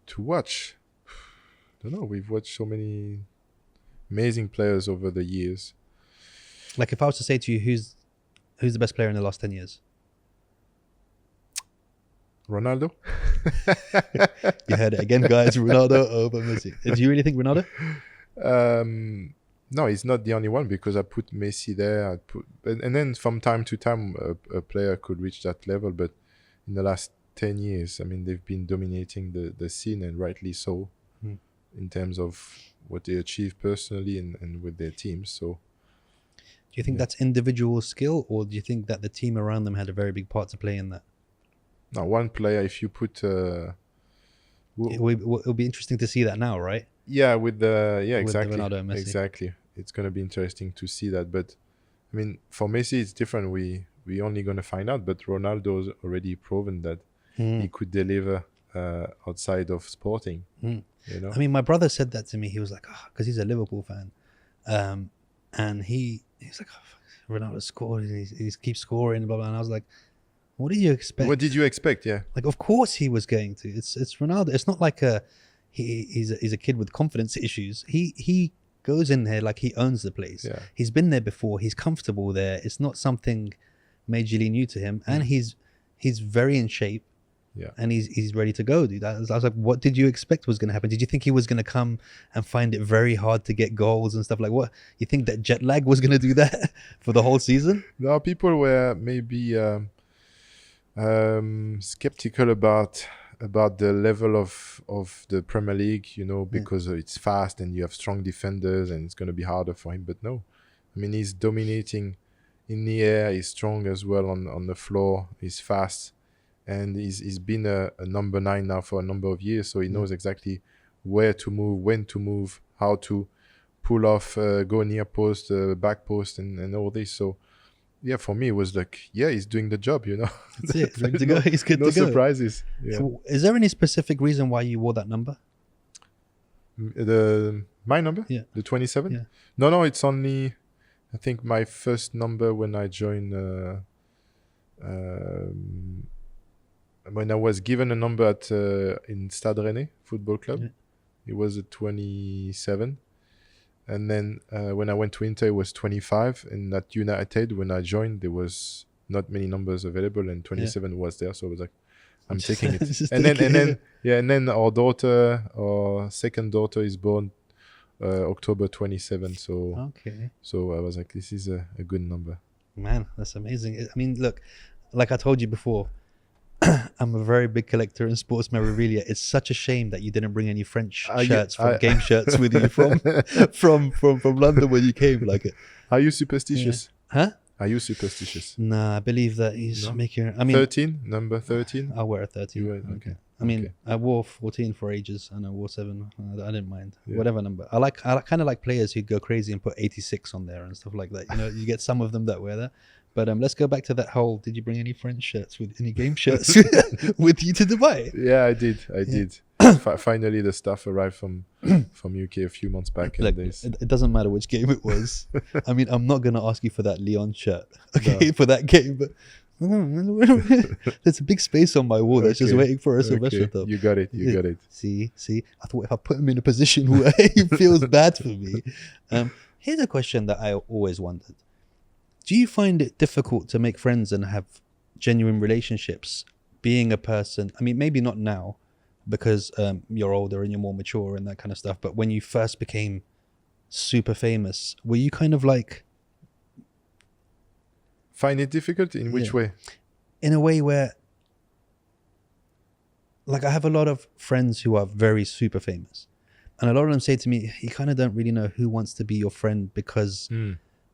To watch? I don't know. We've watched so many amazing players over the years. Like if I was to say to you, who's the best player in the last 10 years? Ronaldo. You heard it again, guys. Ronaldo over Messi. Do you really think Ronaldo? No, he's not the only one, because I put Messi there. And then from time to time, a player could reach that level. But in the last 10 years, I mean, they've been dominating the scene, and rightly so, in terms of what they achieve personally and with their teams. So, do you think that's individual skill, or do you think that the team around them had a very big part to play in that? No, one player, if you put... it'll be interesting to see that now, right? Yeah, exactly. With Ronaldo and Messi. Exactly. It's going to be interesting to see that. But, I mean, for Messi, it's different. We only going to find out. But Ronaldo's already proven that he could deliver outside of sporting. You know? I mean, my brother said that to me. He was like, because he's a Liverpool fan. and he's like, oh, fuck, Ronaldo scored, and he keeps scoring, blah blah. And I was like, what did you expect? What did you expect? Yeah. Like, of course he was going to. It's Ronaldo. It's not like he's a kid with confidence issues. He goes in there like he owns the place. Yeah. He's been there before. He's comfortable there. It's not something majorly new to him, and he's very in shape. Yeah. And he's ready to go, dude. I was like, what did you expect was going to happen? Did you think he was going to come and find it very hard to get goals and stuff? Like, what? You think that jet lag was going to do that for the whole season? No, people were maybe skeptical about the level of the Premier League, because it's fast and you have strong defenders and it's going to be harder for him. But no, I mean, he's dominating in the air. He's strong as well on the floor. He's fast. And he's been a number 9 now for a number of years, so he knows exactly where to move, when to move, how to pull off, go near post, back post, and all this. So, yeah, for me, it was like, yeah, he's doing the job, That's it. Ready to go. He's good to go. No surprises. Yeah. So is there any specific reason why you wore that number? My number? Yeah. The 27? Yeah. No, it's only, I think, my first number when I joined... when I was given a number in Stade Rennais Football Club, it was a 27. And then when I went to Inter, it was 25. And at United, when I joined, there was not many numbers available, and 27 was there. So I was like, I'm taking it. And then our second daughter is born October 27. So I was like, this is a good number. Man, that's amazing. I mean, look, like I told you before, I'm a very big collector in sports memorabilia. It's such a shame that you didn't bring any French shirts game shirts with you from London when you came. Are you superstitious? Yeah. Huh? Are you superstitious? Nah, I believe that he's making. I mean, 13, number 13. I'll wear a 13. You wear, okay. I mean, I wore 14 for ages, and I wore 7. I didn't mind whatever number. I kind of like players who go crazy and put 86 on there and stuff like that. You get some of them that wear that. But let's go back to that whole. Did you bring any French shirts with any game shirts with you to Dubai? Yeah, I did. Finally, the stuff arrived from UK a few months back. Look, it doesn't matter which game it was. I mean, I'm not going to ask you for that Lyon shirt, for that game. But there's a big space on my wall that's just waiting for a Silvestre top. You got it. You got it. See. I thought if I put him in a position where he feels bad for me. Here's a question that I always wondered. Do you find it difficult to make friends and have genuine relationships being a person? I mean, maybe not now because you're older and you're more mature and that kind of stuff. But when you first became super famous, were you kind of like... Find it difficult? In which way? In a way where... Like, I have a lot of friends who are very super famous. And a lot of them say to me, you kind of don't really know who wants to be your friend because...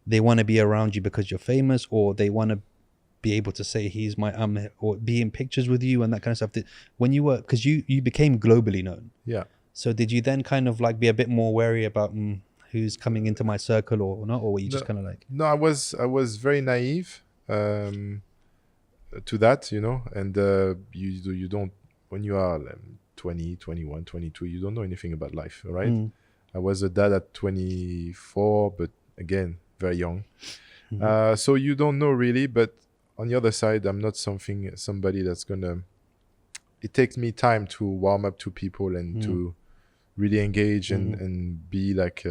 They want to be around you because you're famous, or they want to be able to say he's my or be in pictures with you and that kind of stuff. When you were, because you became globally known. Yeah. So did you then kind of like be a bit more wary about who's coming into my circle or not, or were you just kind of like? No, I was very naive to that, and you don't, when you are 20, 21, 22, you don't know anything about life, right? I was a dad at 24, but again, very young. So you don't know really, but on the other side, I'm not somebody that's gonna... It takes me time to warm up to people and to really engage and be like,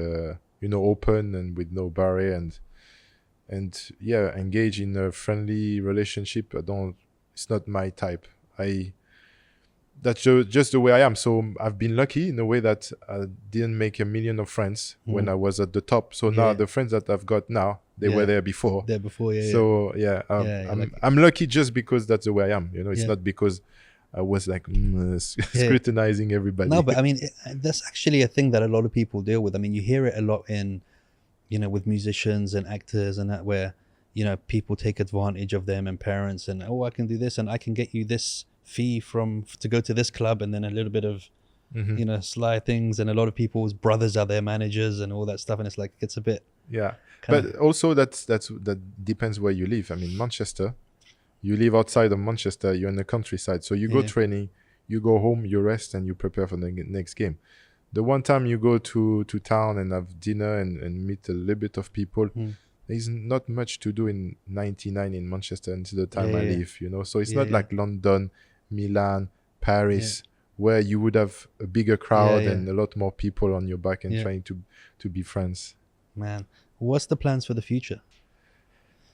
open and with no barrier and engage in a friendly relationship. It's not my type. That's just the way I am. So I've been lucky in a way that I didn't make a million of friends when I was at the top. So now the friends that I've got now, they were there before. So I'm lucky just because that's the way I am. It's not because I was like scrutinizing everybody. No, but I mean, that's actually a thing that a lot of people deal with. I mean, you hear it a lot in, with musicians and actors and that, where, people take advantage of them and parents and, I can do this and I can get you this fee to go to this club, and then a little bit of sly things, and a lot of people's brothers are their managers and all that stuff, and it's like it's a bit but also that depends where you live. I mean, Manchester, you live outside of Manchester, you're in the countryside, so you go training, you go home, you rest, and you prepare for the next game. The one time you go to town and have dinner and meet a little bit of people, there's not much to do in 99 in Manchester until the time I leave, you know. So it's not like London, Milan, Paris, where you would have a bigger crowd and a lot more people on your back and trying to be friends. Man, what's the plans for the future?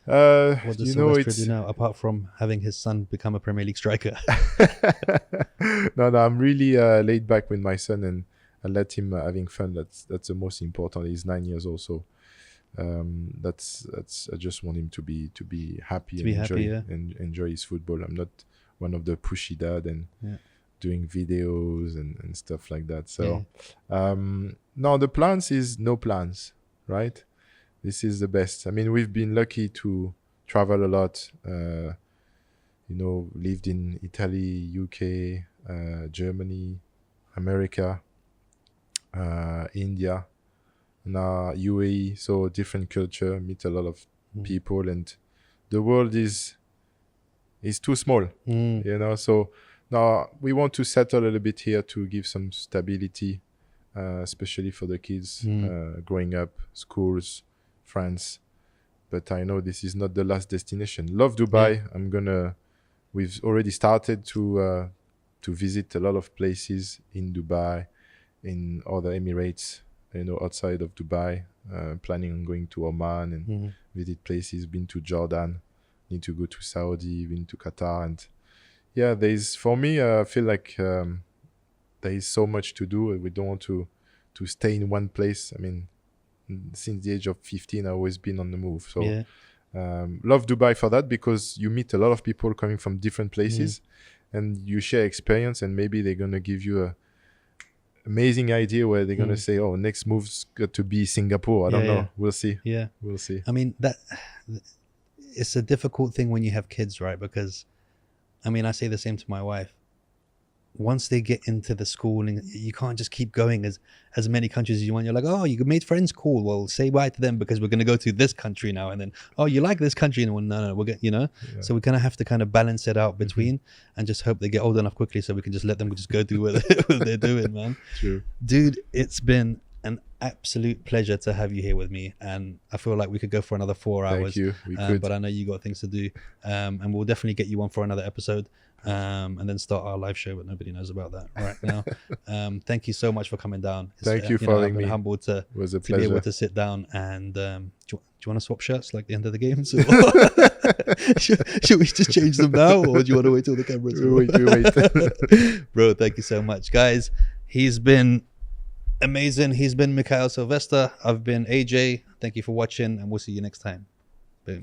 What does Silvestre do now, apart from having his son become a Premier League striker? No, I'm really laid back with my son, and I let him having fun. That's the most important. He's 9 years old, so that's I just want him to be happy and enjoy his football. I'm not one of the pushy dad and doing videos and stuff like that. So no, the plans is no plans, right? This is the best. I mean, we've been lucky to travel a lot. You know, lived in Italy, UK, Germany, America, India, now UAE. So different culture, meet a lot of people, and the world is too small, you know. So now we want to settle a little bit here to give some stability, especially for the kids growing up, schools, France. But I know this is not the last destination. Love Dubai. We've already started to visit a lot of places in Dubai, in other Emirates, you know, outside of Dubai. Planning on going to Oman and visit places. Been to Jordan, need to go to Saudi, been to Qatar, and for me, I feel like there is so much to do. We don't want to stay in one place. I mean, since the age of 15, I've always been on the move. So love Dubai for that, because you meet a lot of people coming from different places and you share experience, and maybe they're going to give you a amazing idea where they're going to say, oh, next move's got to be Singapore. I don't know. We'll see. Yeah. We'll see. I mean, it's a difficult thing when you have kids, right? Because, I mean, I say the same to my wife. Once they get into the schooling, you can't just keep going as many countries as you want. You're like, oh, you made friends, cool. Well, say bye to them because we're going to go to this country now. And then, oh, you like this country? And well, no, we're going, you know. Yeah. So we're going to have to kind of balance it out between and just hope they get old enough quickly so we can just let them just go do what they're doing, man. True. Dude, it's been an absolute pleasure to have you here with me, and I feel like we could go for another 4 hours. Thank you. We could. But I know you got things to do, and we'll definitely get you on for another episode. And then start our live show, but nobody knows about that right now. Thank you so much for coming down. Thank you for having me. I'm humbled to be able to sit down and do you want to swap shirts like the end of the games? Should we just change them now, or do you want to wait till the camera's wait. Bro, thank you so much, guys. He's been amazing. He's been Mikael Silvestre. I've been AJ. Thank you for watching, and we'll see you next time. Boom.